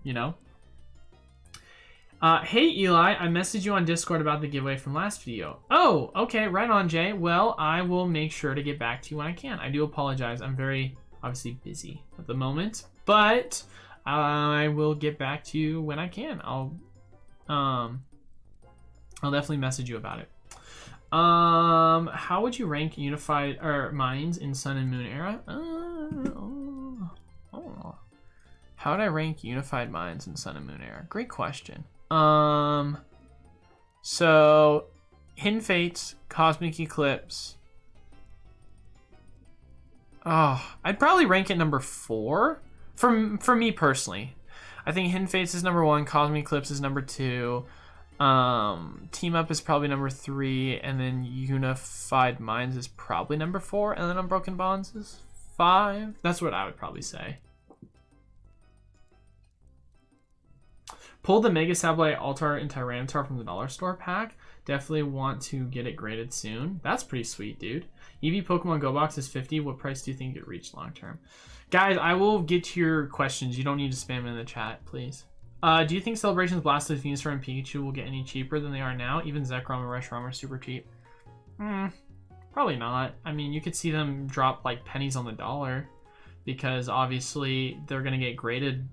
You know? Hey Eli, I messaged you on Discord about the giveaway from last video. Oh, okay, right on, Jay. Well, I will make sure to get back to you when I can. I do apologize. I'm very, obviously, busy at the moment, but I will get back to you when I can. I'll definitely message you about it. How would you rank unified or mines in Sun and Moon era? How would I rank unified mines in Sun and Moon era? Great question. So Hidden Fates, Cosmic Eclipse. Oh, I'd probably rank it number 4 for me personally. I think Hidden Fates is number 1, Cosmic Eclipse is number 2. Team Up is probably number 3, and then Unified Minds is probably number 4, and then Unbroken Bonds is 5. That's what I would probably say. Pull the Mega Sableye, Altar, and Tyranitar from the dollar store pack. Definitely want to get it graded soon. That's pretty sweet, dude. EV Pokemon Go Box is 50. What price do you think it reached long term? Guys, I will get to your questions. You don't need to spam it in the chat, please. Do you think Celebrations Blastoise, Venusaur, and Pikachu will get any cheaper than they are now? Even Zekrom and Reshiram are super cheap. Probably not. I mean, you could see them drop like pennies on the dollar because obviously they're going to get graded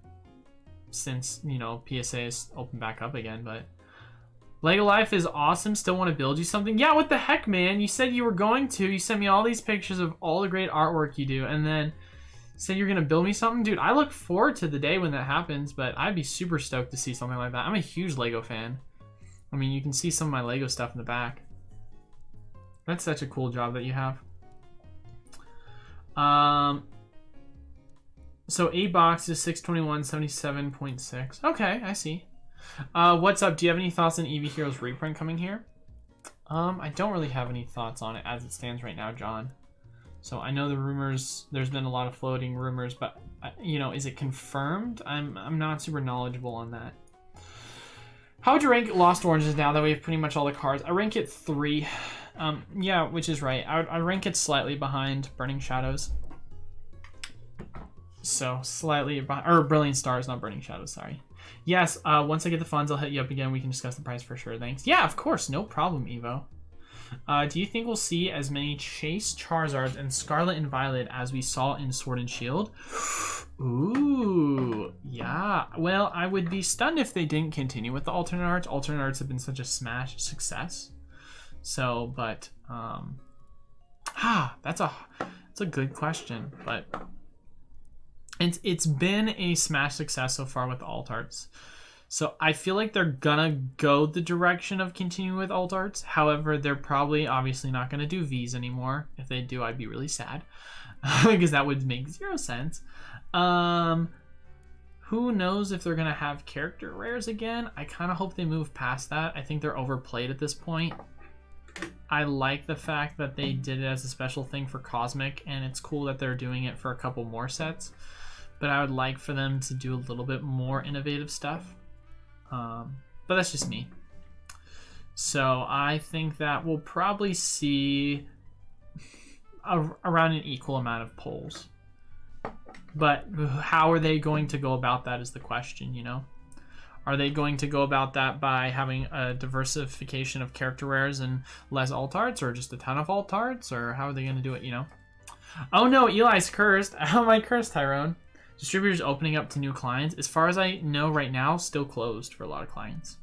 since, you know, PSA is open back up again. But Lego Life is awesome. Still want to build you something? Yeah, what the heck, man? You said you were going to. You sent me all these pictures of all the great artwork you do, and then said you're going to build me something? Dude, I look forward to the day when that happens, but I'd be super stoked to see something like that. I'm a huge Lego fan. I mean, you can see some of my Lego stuff in the back. That's such a cool job that you have. So 8 boxes, 621, 77.6. Okay, I see. What's up? Do you have any thoughts on EV Heroes Reprint coming here? I don't really have any thoughts on it as it stands right now, John. So I know the rumors, there's been a lot of floating rumors, but you know, is it confirmed? I'm not super knowledgeable on that. How would you rank Lost Oranges now that we have pretty much all the cards? I rank it 3. Yeah, which is right. I rank it slightly behind Burning Shadows. So slightly behind, or Brilliant Stars, not Burning Shadows, sorry. Yes, once I get the funds, I'll hit you up again. We can discuss the price for sure. Thanks. Yeah, of course, no problem, Evo. Do you think we'll see as many Chase Charizards and Scarlet and Violet as we saw in Sword and Shield? Ooh, yeah. Well, I would be stunned if they didn't continue with the alternate arts. Alternate arts have been such a smash success. So, but that's a good question, but it's been a smash success so far with the alt arts. So I feel like they're gonna go the direction of continuing with alt arts. However, they're probably obviously not gonna do V's anymore. If they do, I'd be really sad because that would make 0 sense. Who knows if they're gonna have character rares again? I kind of hope they move past that. I think they're overplayed at this point. I like the fact that they did it as a special thing for Cosmic, and it's cool that they're doing it for a couple more sets. But I would like for them to do a little bit more innovative stuff. But that's just me. So I think that we'll probably see around an equal amount of polls. But how are they going to go about that is the question, you know? Are they going to go about that by having a diversification of character rares and less alt arts, or just a ton of alt arts, or how are they going to do it, you know? Oh no, Eli's cursed. How am I cursed, Tyrone? Distributors opening up to new clients. As far as I know right now, still closed for a lot of clients.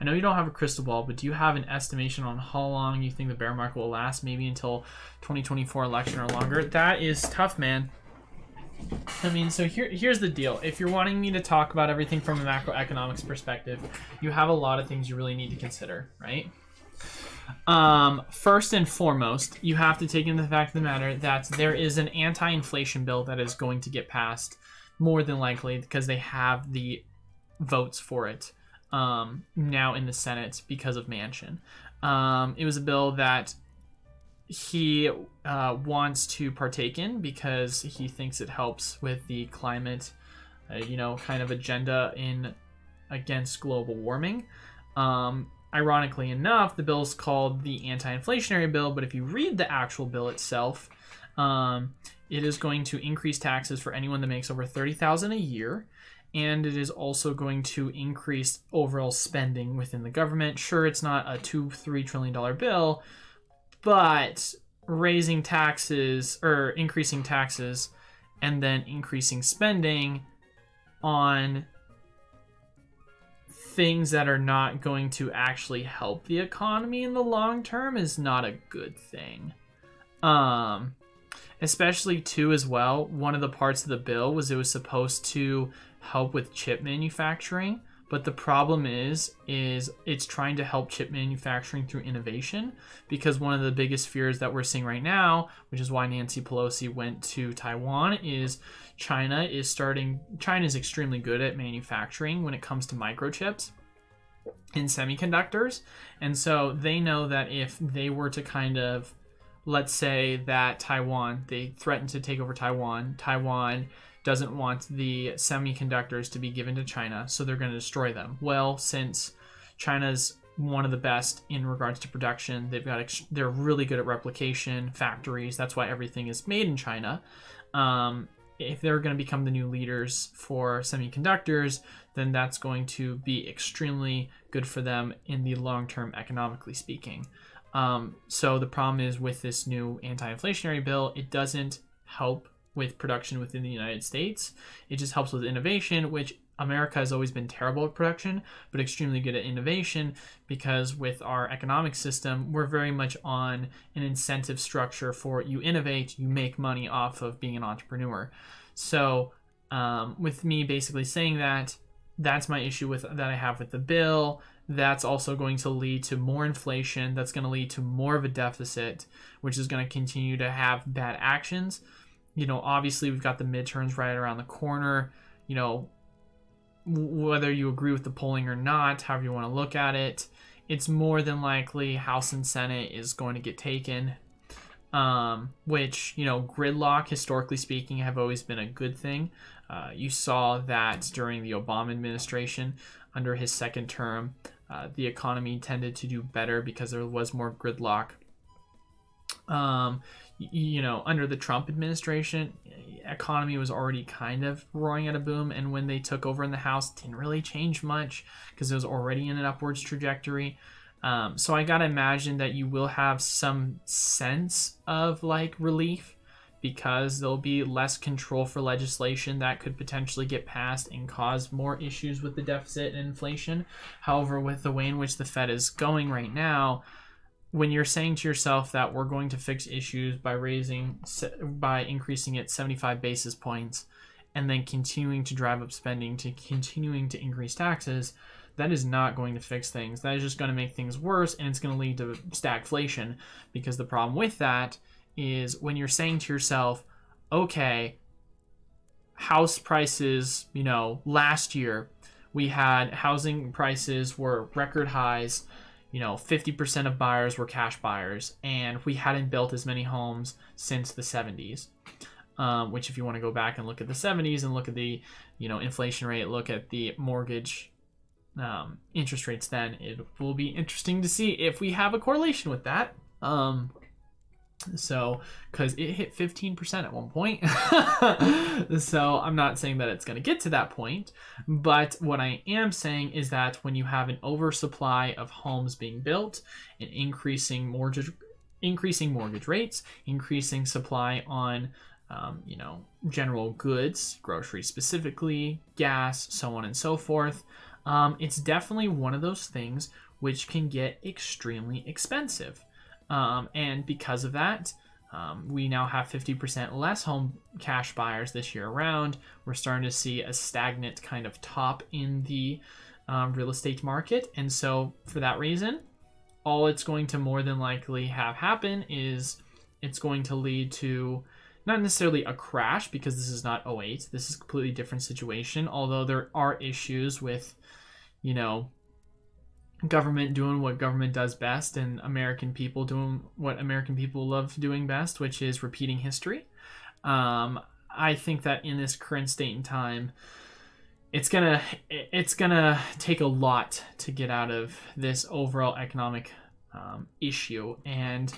I know you don't have a crystal ball, but do you have an estimation on how long you think the bear market will last? Maybe until 2024 election or longer? That is tough, man. I mean, so here's the deal. If you're wanting me to talk about everything from a macroeconomics perspective, you have a lot of things you really need to consider, right? First and foremost, you have to take into the fact of the matter that there is an anti-inflation bill that is going to get passed, more than likely, because they have the votes for it now in the Senate because of Manchin. It was a bill that he wants to partake in because he thinks it helps with the climate, kind of agenda against global warming. Ironically enough, the bill is called the anti-inflationary bill, but if you read the actual bill itself, it is going to increase taxes for anyone that makes over $30,000 a year, and it is also going to increase overall spending within the government. Sure, it's not a $2-3 trillion bill, but raising taxes or increasing taxes and then increasing spending on things that are not going to actually help the economy in the long term is not a good thing. Especially too, as well, one of the parts of the bill was it was supposed to help with chip manufacturing, but the problem is it's trying to help chip manufacturing through innovation, because one of the biggest fears that we're seeing right now, which is why Nancy Pelosi went to Taiwan, is China is extremely good at manufacturing when it comes to microchips and semiconductors. And so they know that if they were to kind of, let's say that they threatened to take over Taiwan doesn't want the semiconductors to be given to China, so they're going to destroy them. Well, since China's one of the best in regards to production, they're really good at replication, factories. That's why everything is made in China. If they're going to become the new leaders for semiconductors, then that's going to be extremely good for them in the long term, economically speaking. So the problem is with this new anti-inflationary bill, it doesn't help with production within the United States. It just helps with innovation, which America has always been terrible at production, but extremely good at innovation, because with our economic system, we're very much on an incentive structure for you innovate, you make money off of being an entrepreneur. So with me basically saying that, that's my issue that I have with the bill. That's also going to lead to more inflation. That's going to lead to more of a deficit, which is going to continue to have bad actions. Obviously we've got the midterms right around the corner. Whether you agree with the polling or not, however you want to look at it, it's more than likely House and Senate is going to get taken, which, gridlock, historically speaking, have always been a good thing. You saw that during the Obama administration, under his second term, the economy tended to do better because there was more gridlock. Under the Trump administration, economy was already kind of roaring at a boom, and when they took over in the House, it didn't really change much because it was already in an upwards trajectory. So I gotta imagine that you will have some sense of relief, because there'll be less control for legislation that could potentially get passed and cause more issues with the deficit and inflation. However, with the way in which the Fed is going right now, when you're saying to yourself that we're going to fix issues by increasing it 75 basis points and then continuing to drive up spending to continuing to increase taxes, that is not going to fix things. That is just going to make things worse, and it's going to lead to stagflation, because the problem with that is when you're saying to yourself, okay, house prices, last year we had housing prices were record highs. you know, 50% of buyers were cash buyers, and we hadn't built as many homes since the 70s. Which, if you want to go back and look at the 70s and look at the, you know, inflation rate, look at the mortgage interest rates, then it will be interesting to see if we have a correlation with that. So, because it hit 15% at one point. So I'm not saying that it's going to get to that point, but what I am saying is that when you have an oversupply of homes being built and increasing mortgage rates, increasing supply on you know, general goods, groceries specifically, gas, so on and so forth, it's definitely one of those things which can get extremely expensive. And because of that, we now have 50% less home cash buyers this year around. We're starting to see a stagnant kind of top in the real estate market. And so for that reason, all it's going to more than likely have happen is it's going to lead to not necessarily a crash, because this is not '08. This is a completely different situation. Although there are issues with, you know, government doing what government does best and American people doing what American people love doing best, which is repeating history. I think that in this current state and time, it's gonna take a lot to get out of this overall economic issue, and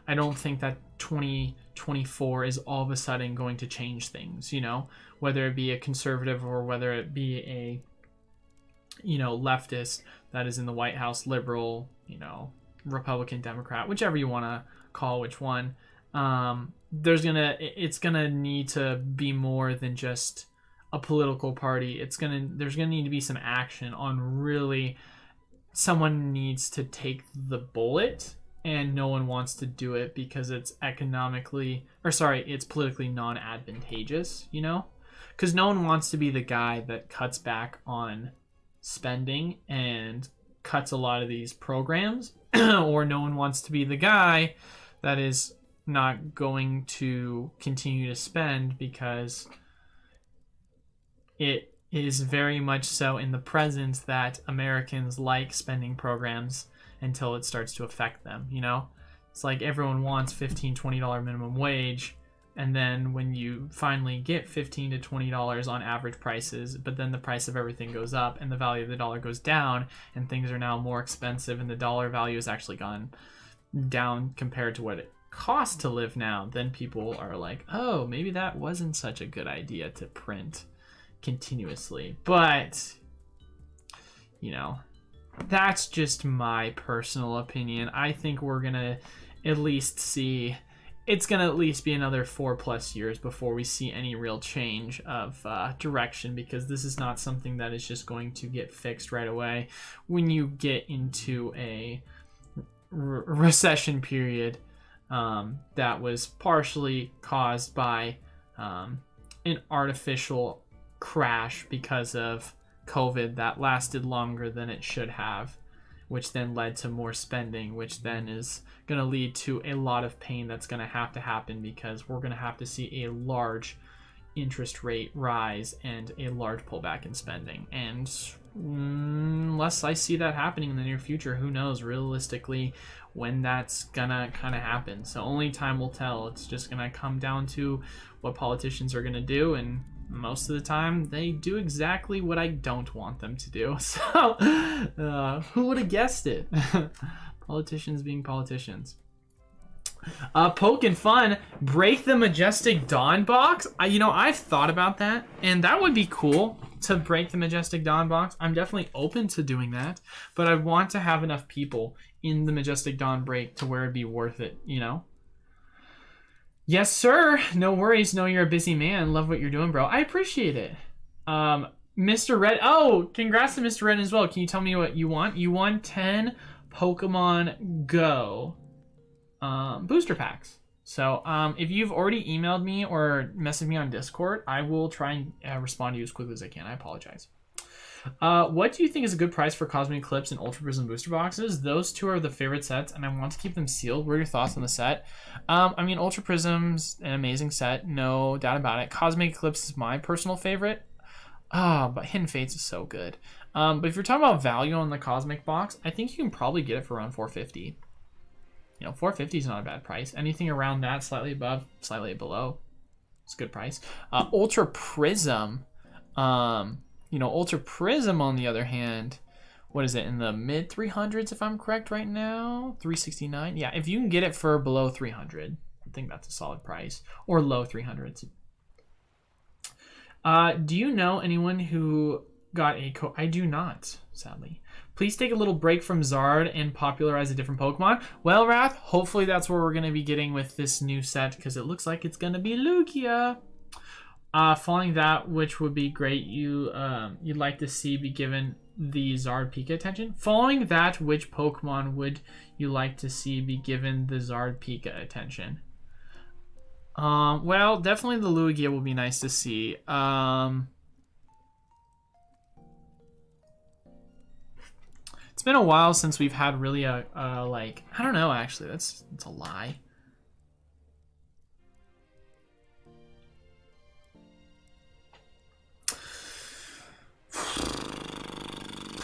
I don't think that 2024 is all of a sudden going to change things, you know, whether it be a conservative or whether it be a, you know, leftist that is in the White House, liberal, you know, Republican, Democrat, whichever you want to call which one. It's gonna need to be more than just a political party. There's gonna need to be some action on really, someone needs to take the bullet, and no one wants to do it because it's it's politically non-advantageous, you know, because no one wants to be the guy that cuts back on spending and cuts a lot of these programs, or no one wants to be the guy that is not going to continue to spend because it is very much so in the present that Americans like spending programs until it starts to affect them, you know? It's like everyone wants $15, $20 minimum wage, and then when you finally get $15 to $20 on average prices, but then the price of everything goes up and the value of the dollar goes down and things are now more expensive and the dollar value has actually gone down compared to what it costs to live now, then people are like, oh, maybe that wasn't such a good idea to print continuously. But, you know, that's just my personal opinion. I think we're gonna at least see, it's gonna at least be another 4+ years before we see any real change of direction, because this is not something that is just going to get fixed right away. When you get into a recession period that was partially caused by an artificial crash because of COVID that lasted longer than it should have, which then led to more spending, which then is going to lead to a lot of pain that's going to happen, because we're going to have to see a large interest rate rise and a large pullback in spending. And unless I see that happening in the near future, who knows realistically when that's gonna kind of happen. So only time will tell. It's just gonna come down to what politicians are gonna do, and most of the time they do exactly what I don't want them to do. So who would have guessed it? Politicians being politicians. Poke and Fun, break the Majestic Dawn box. I've thought about that, and that would be cool to break the Majestic Dawn box. I'm definitely open to doing that, but I want to have enough people in the Majestic Dawn break to where it'd be worth it, you know? Yes, sir. No worries. Know you're a busy man. Love what you're doing, bro. I appreciate it. Mr. Red. Oh, congrats to Mr. Red as well. Can you tell me what you want? You want 10 Pokemon Go booster packs. So if you've already emailed me or messaged me on Discord, I will try and respond to you as quickly as I can. I apologize. What do you think is a good price for Cosmic Eclipse and Ultra Prism booster boxes? Those two are the favorite sets, and I want to keep them sealed. What are your thoughts on the set? Ultra Prism's an amazing set, no doubt about it. Cosmic Eclipse is my personal favorite. But Hidden Fates is so good. But if you're talking about value on the Cosmic box, I think you can probably get it for around 450. You know, 450 is not a bad price. Anything around that, slightly above, slightly below, it's a good price. Ultra Prism, you know, Ultra Prism on the other hand, what is it, in the mid 300s if I'm correct right now? 369. Yeah, if you can get it for below 300, I think that's a solid price, or low 300s. Do you know anyone who got a I do not, sadly. Please take a little break from Zard and popularize a different Pokemon. Well, Wrath, hopefully that's what we're going to be getting with this new set, because it looks like it's going to be Lugia. Following that, which would be great, you'd like to see be given the Zard Pika attention. Following that, which Pokemon would you like to see be given the Zard Pika attention? Well, definitely the Lugia will be nice to see. It's been a while since we've had really a like, I don't know, actually, that's a lie.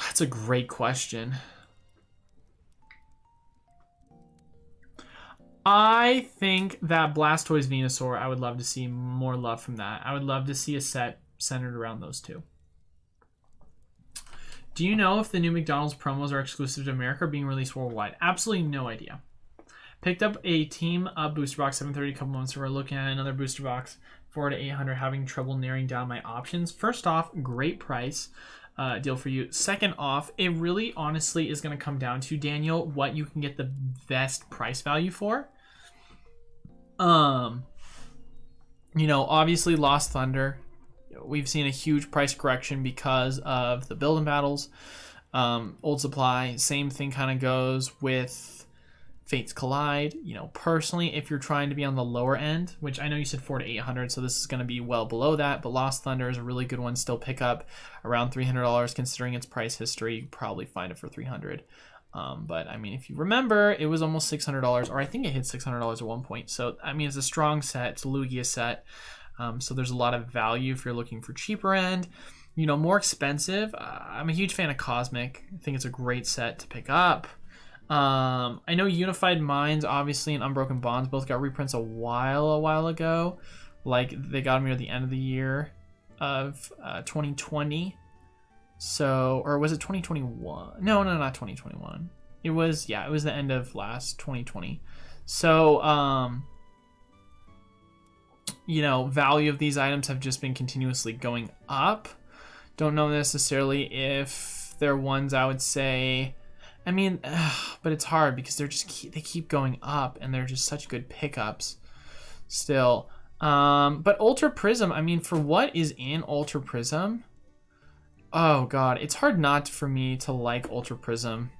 That's a great question. I think that Blastoise Venusaur, I would love to see more love from that. I would love to see a set centered around those two. Do you know if the new McDonald's promos are exclusive to America or being released worldwide? Absolutely no idea. Picked up a team up booster box 730 a couple months ago. We're looking at another booster box 4 to 800, having trouble narrowing down my options. First off, great price deal for you. Second off, it really honestly is going to come down to, Daniel, what you can get the best price value for. You know, obviously Lost Thunder, we've seen a huge price correction because of the build and battles. Old Supply, same thing kind of goes with Fates Collide. You know, personally, if you're trying to be on the lower end, which I know you said 4 to 800, so this is going to be well below that, but Lost Thunder is a really good one. Still pick up around $300 considering its price history. You probably find it for 300. But I mean, if you remember, it was almost $600, or I think it hit $600 at one point. So I mean, it's a strong set. It's a Lugia set. So there's a lot of value if you're looking for cheaper end. You know, more expensive. I'm a huge fan of Cosmic. I think it's a great set to pick up. I know Unified Minds, obviously, and Unbroken Bonds both got reprints a while ago. Like, they got them near the end of the year of 2020. So, or was it 2021? No, not 2021. It was the end of last 2020. So, you know, value of these items have just been continuously going up. Don't know necessarily if they're ones I would say, I mean, but it's hard because they keep going up and they're just such good pickups still. But Ultra Prism, I mean, for what is in Ultra Prism, oh god, it's hard not for me to like Ultra Prism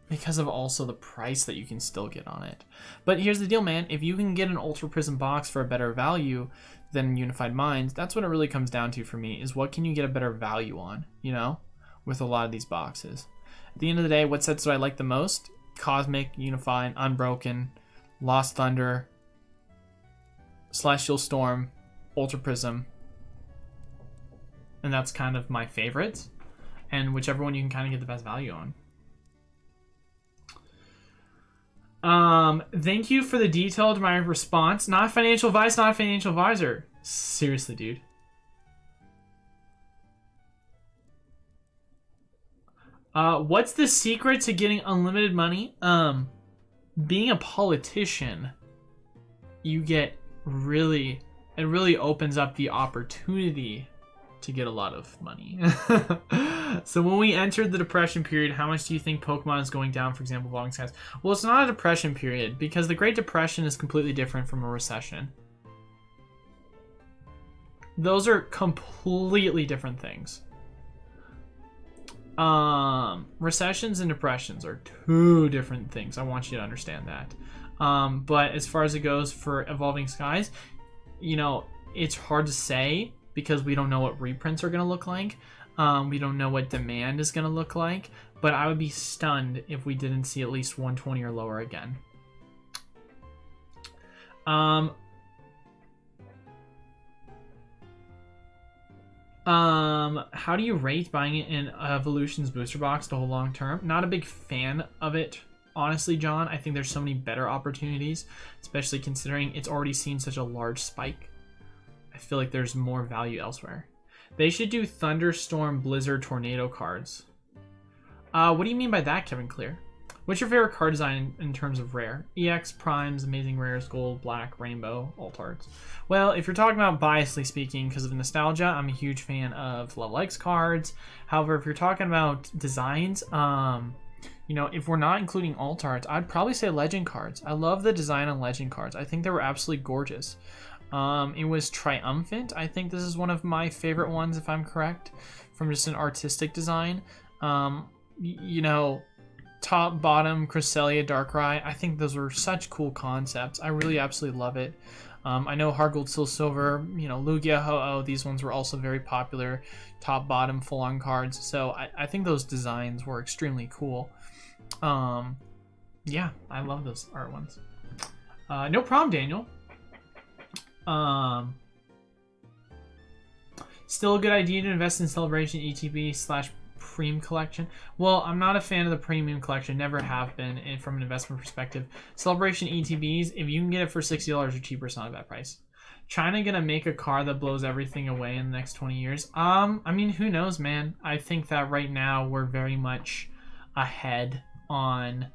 because of also the price that you can still get on it. But here's the deal, man. If you can get an Ultra Prism box for a better value than Unified Minds, that's what it really comes down to for me, is what can you get a better value on, you know, with a lot of these boxes. At the end of the day, what sets do I like the most? Cosmic, Unified, Unbroken, Lost Thunder, Celestial Storm, Ultra Prism. And that's kind of my favorites. And whichever one you can kind of get the best value on. Thank you for the detail to my response. Not financial advice, not a financial advisor. Seriously, dude. What's the secret to getting unlimited money? Being a politician, you get it really opens up the opportunity to get a lot of money. So when we entered the depression period, how much do you think Pokemon is going down, for example, Evolving Skies? Well, it's not a depression period because the Great Depression is completely different from a recession. Those are completely different things. Recessions and depressions are two different things. I want you to understand that. But as far as it goes for Evolving Skies, you know, it's hard to say because we don't know what reprints are going to look like. We don't know what demand is going to look like. But I would be stunned if we didn't see at least 120 or lower again. How do you rate buying it in Evolution's booster box to hold long term? Not a big fan of it, honestly, John. I think there's so many better opportunities, especially considering it's already seen such a large spike. I feel like there's more value elsewhere. They should do Thunderstorm, Blizzard, Tornado cards. What do you mean by that, Kevin Clear? What's your favorite card design in terms of rare? EX, Primes, Amazing Rares, Gold, Black, Rainbow, Alt Arts. Well, if you're talking about biasly speaking, because of nostalgia, I'm a huge fan of Level X cards. However, if you're talking about designs, you know, if we're not including Alt Arts, I'd probably say Legend cards. I love the design on Legend cards. I think they were absolutely gorgeous. It was Triumphant. I think this is one of my favorite ones, if I'm correct, from just an artistic design. You know, top, bottom, Cresselia, Darkrai. I think those were such cool concepts. I really absolutely love it. I know Hard Gold, Soul Silver, you know, Lugia, Ho-Oh, these ones were also very popular. Top, bottom, full-on cards. So I think those designs were extremely cool. Yeah, I love those art ones. No problem, Daniel. Still a good idea to invest in Celebration ETB / Premium Collection. Well, I'm not a fan of the Premium Collection, never have been from an investment perspective. Celebration ETBs, if you can get it for $60 or cheaper, it's not a bad price. China gonna make a car that blows everything away in the next 20 years? I mean, who knows, man? I think that right now we're very much ahead on,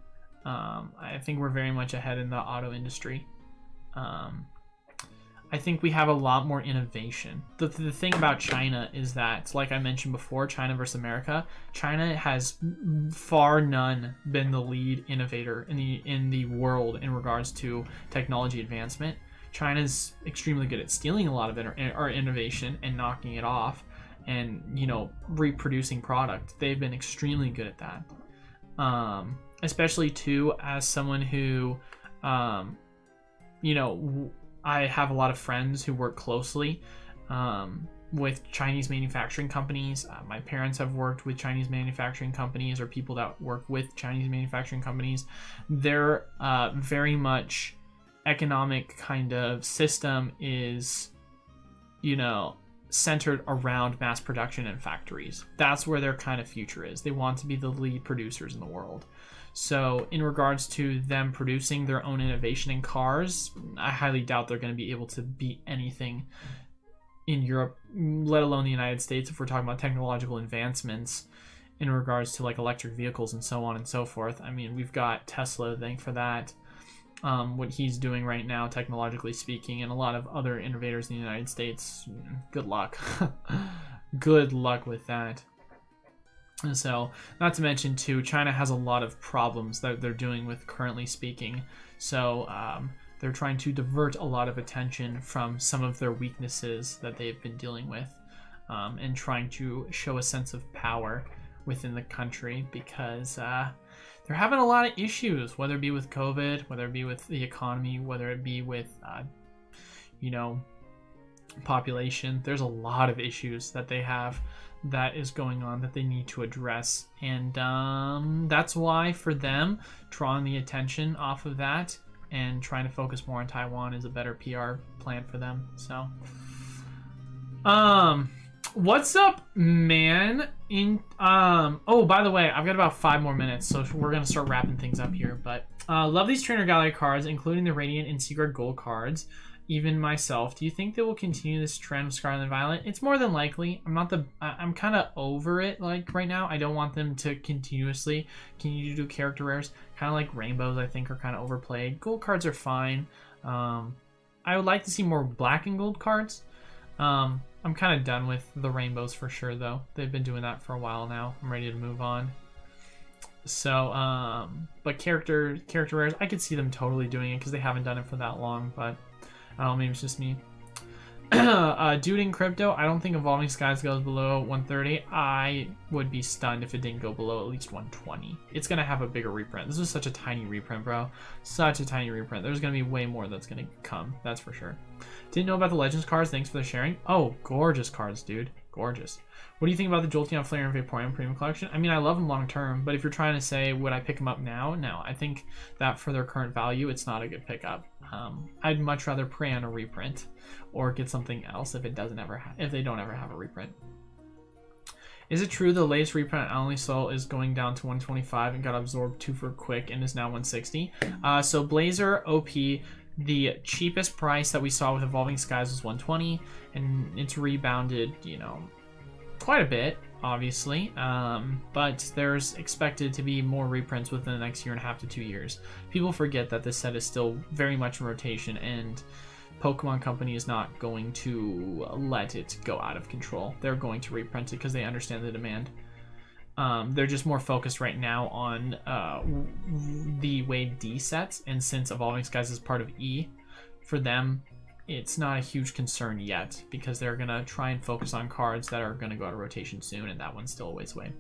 I think we're very much ahead in the auto industry. I think we have a lot more innovation. The thing about China is that, like I mentioned before, China versus America, China has far none been the lead innovator in the world in regards to technology advancement. China's extremely good at stealing a lot of our innovation and knocking it off and, you know, reproducing product. They've been extremely good at that. Especially too, as someone who, you know, I have a lot of friends who work closely with Chinese manufacturing companies. My parents have worked with Chinese manufacturing companies, or people that work with Chinese manufacturing companies. Their very much economic kind of system is, you know, centered around mass production and factories. That's where their kind of future is. They want to be the lead producers in the world. So in regards to them producing their own innovation in cars, I highly doubt they're going to be able to beat anything in Europe, let alone the United States, if we're talking about technological advancements in regards to like electric vehicles and so on and so forth. I mean, we've got Tesla to thank for that, what he's doing right now, technologically speaking, and a lot of other innovators in the United States. Good luck. Good luck with that. And so, not to mention too, China has a lot of problems that they're doing with, currently speaking. So they're trying to divert a lot of attention from some of their weaknesses that they've been dealing with, and trying to show a sense of power within the country, because they're having a lot of issues, whether it be with COVID, whether it be with the economy, whether it be with, you know, population. There's a lot of issues that they have that is going on that they need to address, and that's why for them drawing the attention off of that and trying to focus more on Taiwan is a better PR plan for them. So what's up, man? Oh, by the way, I've got about 5 more minutes, so we're gonna start wrapping things up here. But love these trainer gallery cards, including the Radiant and Secret Gold cards. Even myself, do you think they will continue this trend of Scarlet and Violet? It's more than likely. I'm kind of over it, like, right now. I don't want them to continue to do character rares. Kind of like rainbows, I think, are kind of overplayed. Gold cards are fine. I would like to see more black and gold cards. I'm kind of done with the rainbows for sure, though. They've been doing that for a while now. I'm ready to move on. So, but character rares, I could see them totally doing it because they haven't done it for that long, but I don't know, maybe it's just me. Dude in crypto, I don't think Evolving Skies goes below 130. I would be stunned if it didn't go below at least 120. It's going to have a bigger reprint. This is such a tiny reprint, bro. Such a tiny reprint. There's going to be way more that's going to come. That's for sure. Didn't know about the Legends cards. Thanks for the sharing. Oh, gorgeous cards, dude. Gorgeous. What do you think about the Jolteon, Flare, and Vaporeon Premium Collection? I mean, I love them long term, but if you're trying to say, would I pick them up now? No, I think that for their current value, it's not a good pickup. I'd much rather pray on a reprint or get something else if they don't ever have a reprint. Is it true the latest reprint I only saw is going down to 125 and got absorbed 2 for quick and is now 160? So Blazer OP, the cheapest price that we saw with Evolving Skies was 120, and it's rebounded, you know, quite a bit, obviously. But there's expected to be more reprints within the next 1.5 to 2 years. People forget that this set is still very much in rotation, and Pokemon Company is not going to let it go out of control. They're going to reprint it because they understand the demand. They're just more focused right now on the Wave D sets, and since Evolving Skies is part of E, for them, it's not a huge concern yet because they're going to try and focus on cards that are going to go out of rotation soon, and that one's still a ways away.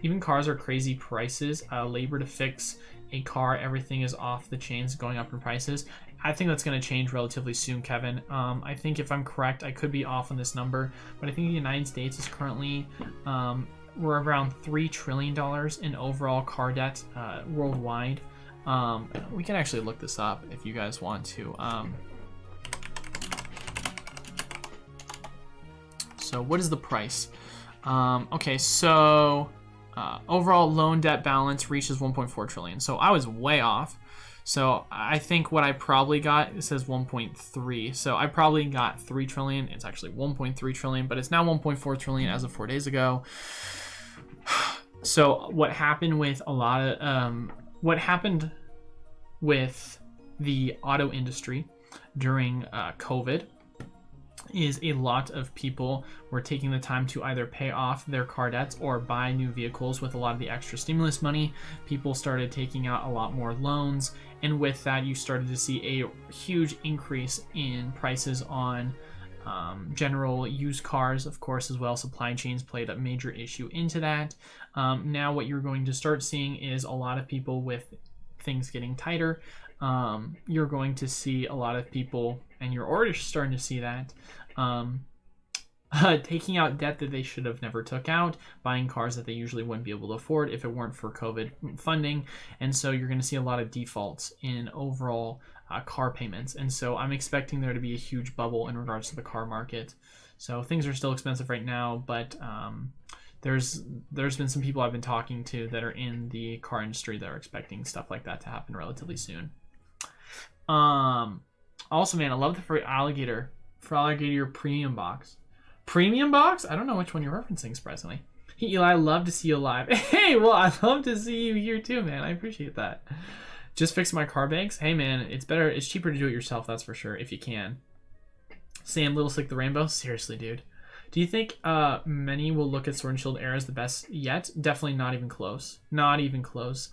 Even cars are crazy prices. Labor to fix a car, everything is off the chains, going up in prices. I think that's going to change relatively soon, Kevin. I think if I'm correct, I could be off on this number, but I think the United States is currently, we're around $3 trillion in overall car debt worldwide. We can actually look this up if you guys want to. So what is the price? Okay, so overall loan debt balance reaches 1.4 trillion. So I was way off. So I think what I probably got, it says 1.3. So I probably got 3 trillion. It's actually 1.3 trillion, but it's now 1.4 trillion as of 4 days ago. So what happened with a lot of, what happened with the auto industry during COVID is a lot of people were taking the time to either pay off their car debts or buy new vehicles with a lot of the extra stimulus money. People started taking out a lot more loans, and with that you started to see a huge increase in prices on general used cars, of course, as well. Supply chains played a major issue into that. Now what you're going to start seeing is a lot of people with things getting tighter. You're going to see a lot of people, and you're already starting to see that, taking out debt that they should have never took out, buying cars that they usually wouldn't be able to afford if it weren't for COVID funding. And so you're going to see a lot of defaults in overall car payments. And so I'm expecting there to be a huge bubble in regards to the car market. So things are still expensive right now, but there's been some people I've been talking to that are in the car industry that are expecting stuff like that to happen relatively soon. Also, man, I love the free alligator premium box. Premium box? I don't know which one you're referencing, surprisingly. Hey, Eli, I love to see you live. Hey, well, I love to see you here too, man. I appreciate that. Just fix my car banks. Hey, man, it's cheaper to do it yourself, that's for sure, if you can. Sam, Little Slick the Rainbow. Seriously, dude. Do you think many will look at Sword and Shield era as the best yet? Definitely not even close. Not even close.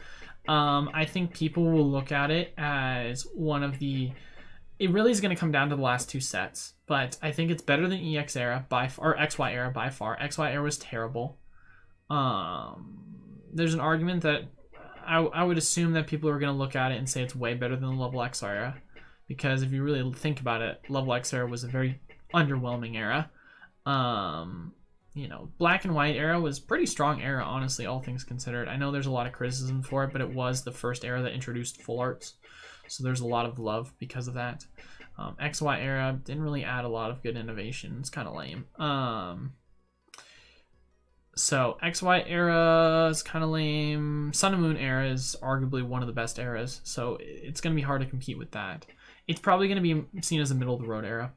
I think people will look at it as one of the... It really is going to come down to the last 2 sets, but I think it's better than EX era by far, or XY era by far. XY era was terrible. There's an argument that I would assume that people are going to look at it and say it's way better than the Level X era, because if you really think about it, Level X era was a very underwhelming era. You know, Black and White era was pretty strong era, honestly, all things considered. I know there's a lot of criticism for it, but it was the first era that introduced full arts. So there's a lot of love because of that. XY era didn't really add a lot of good innovation. It's kind of lame. So XY era is kind of lame. Sun and Moon era is arguably one of the best eras. So it's going to be hard to compete with that. It's probably going to be seen as a middle of the road era.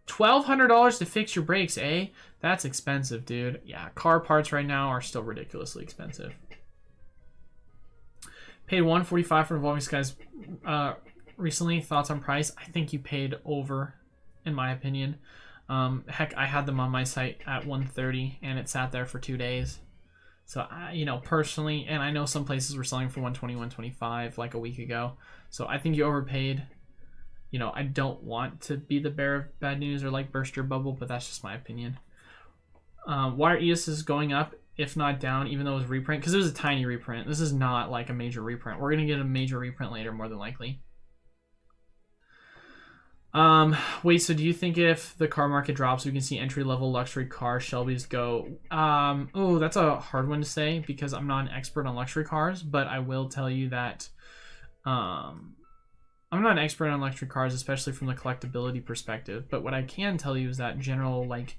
$1,200 to fix your brakes, eh? That's expensive, dude. Yeah, car parts right now are still ridiculously expensive. Paid $145 for Evolving Skies recently. Thoughts on price? I think you paid over, in my opinion. Heck, I had them on my site at $130, and it sat there for 2 days. So, you know, personally, and I know some places were selling for $120, $125 like a week ago. So I think you overpaid. You know, I don't want to be the bearer of bad news or like burst your bubble, but that's just my opinion. Why are ESs going up, if not down, even though it was reprint? Because it was a tiny reprint. This is not like a major reprint. We're going to get a major reprint later, more than likely. Wait, so do you think if the car market drops, we can see entry-level luxury car Shelby's go? Oh, that's a hard one to say because I'm not an expert on luxury cars, but I will tell you that I'm not an expert on luxury cars, especially from the collectability perspective, but what I can tell you is that general, like,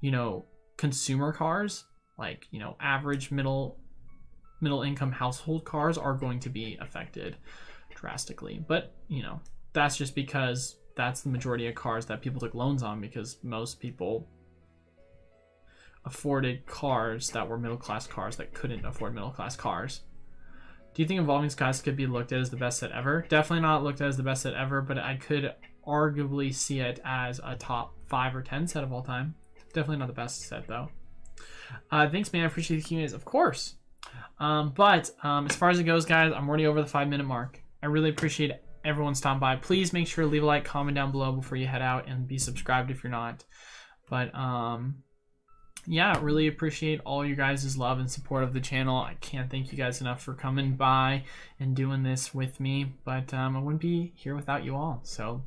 you know, consumer cars, like, you know, average middle income household cars are going to be affected drastically. But, you know, that's just because that's the majority of cars that people took loans on, because most people afforded cars that were middle class cars that couldn't afford middle class cars. Do you think Evolving Skies could be looked at as the best set ever? Definitely not looked at as the best set ever, but I could arguably see it as a top 5 or 10 set of all time. Definitely not the best set though. Thanks, man. I appreciate the Q&As, of course. But as far as it goes, guys, I'm already over the 5-minute mark. I really appreciate everyone stopping by. Please make sure to leave a like, comment down below before you head out, and be subscribed if you're not. But yeah, really appreciate all you guys' love and support of the channel. I can't thank you guys enough for coming by and doing this with me, but I wouldn't be here without you all. So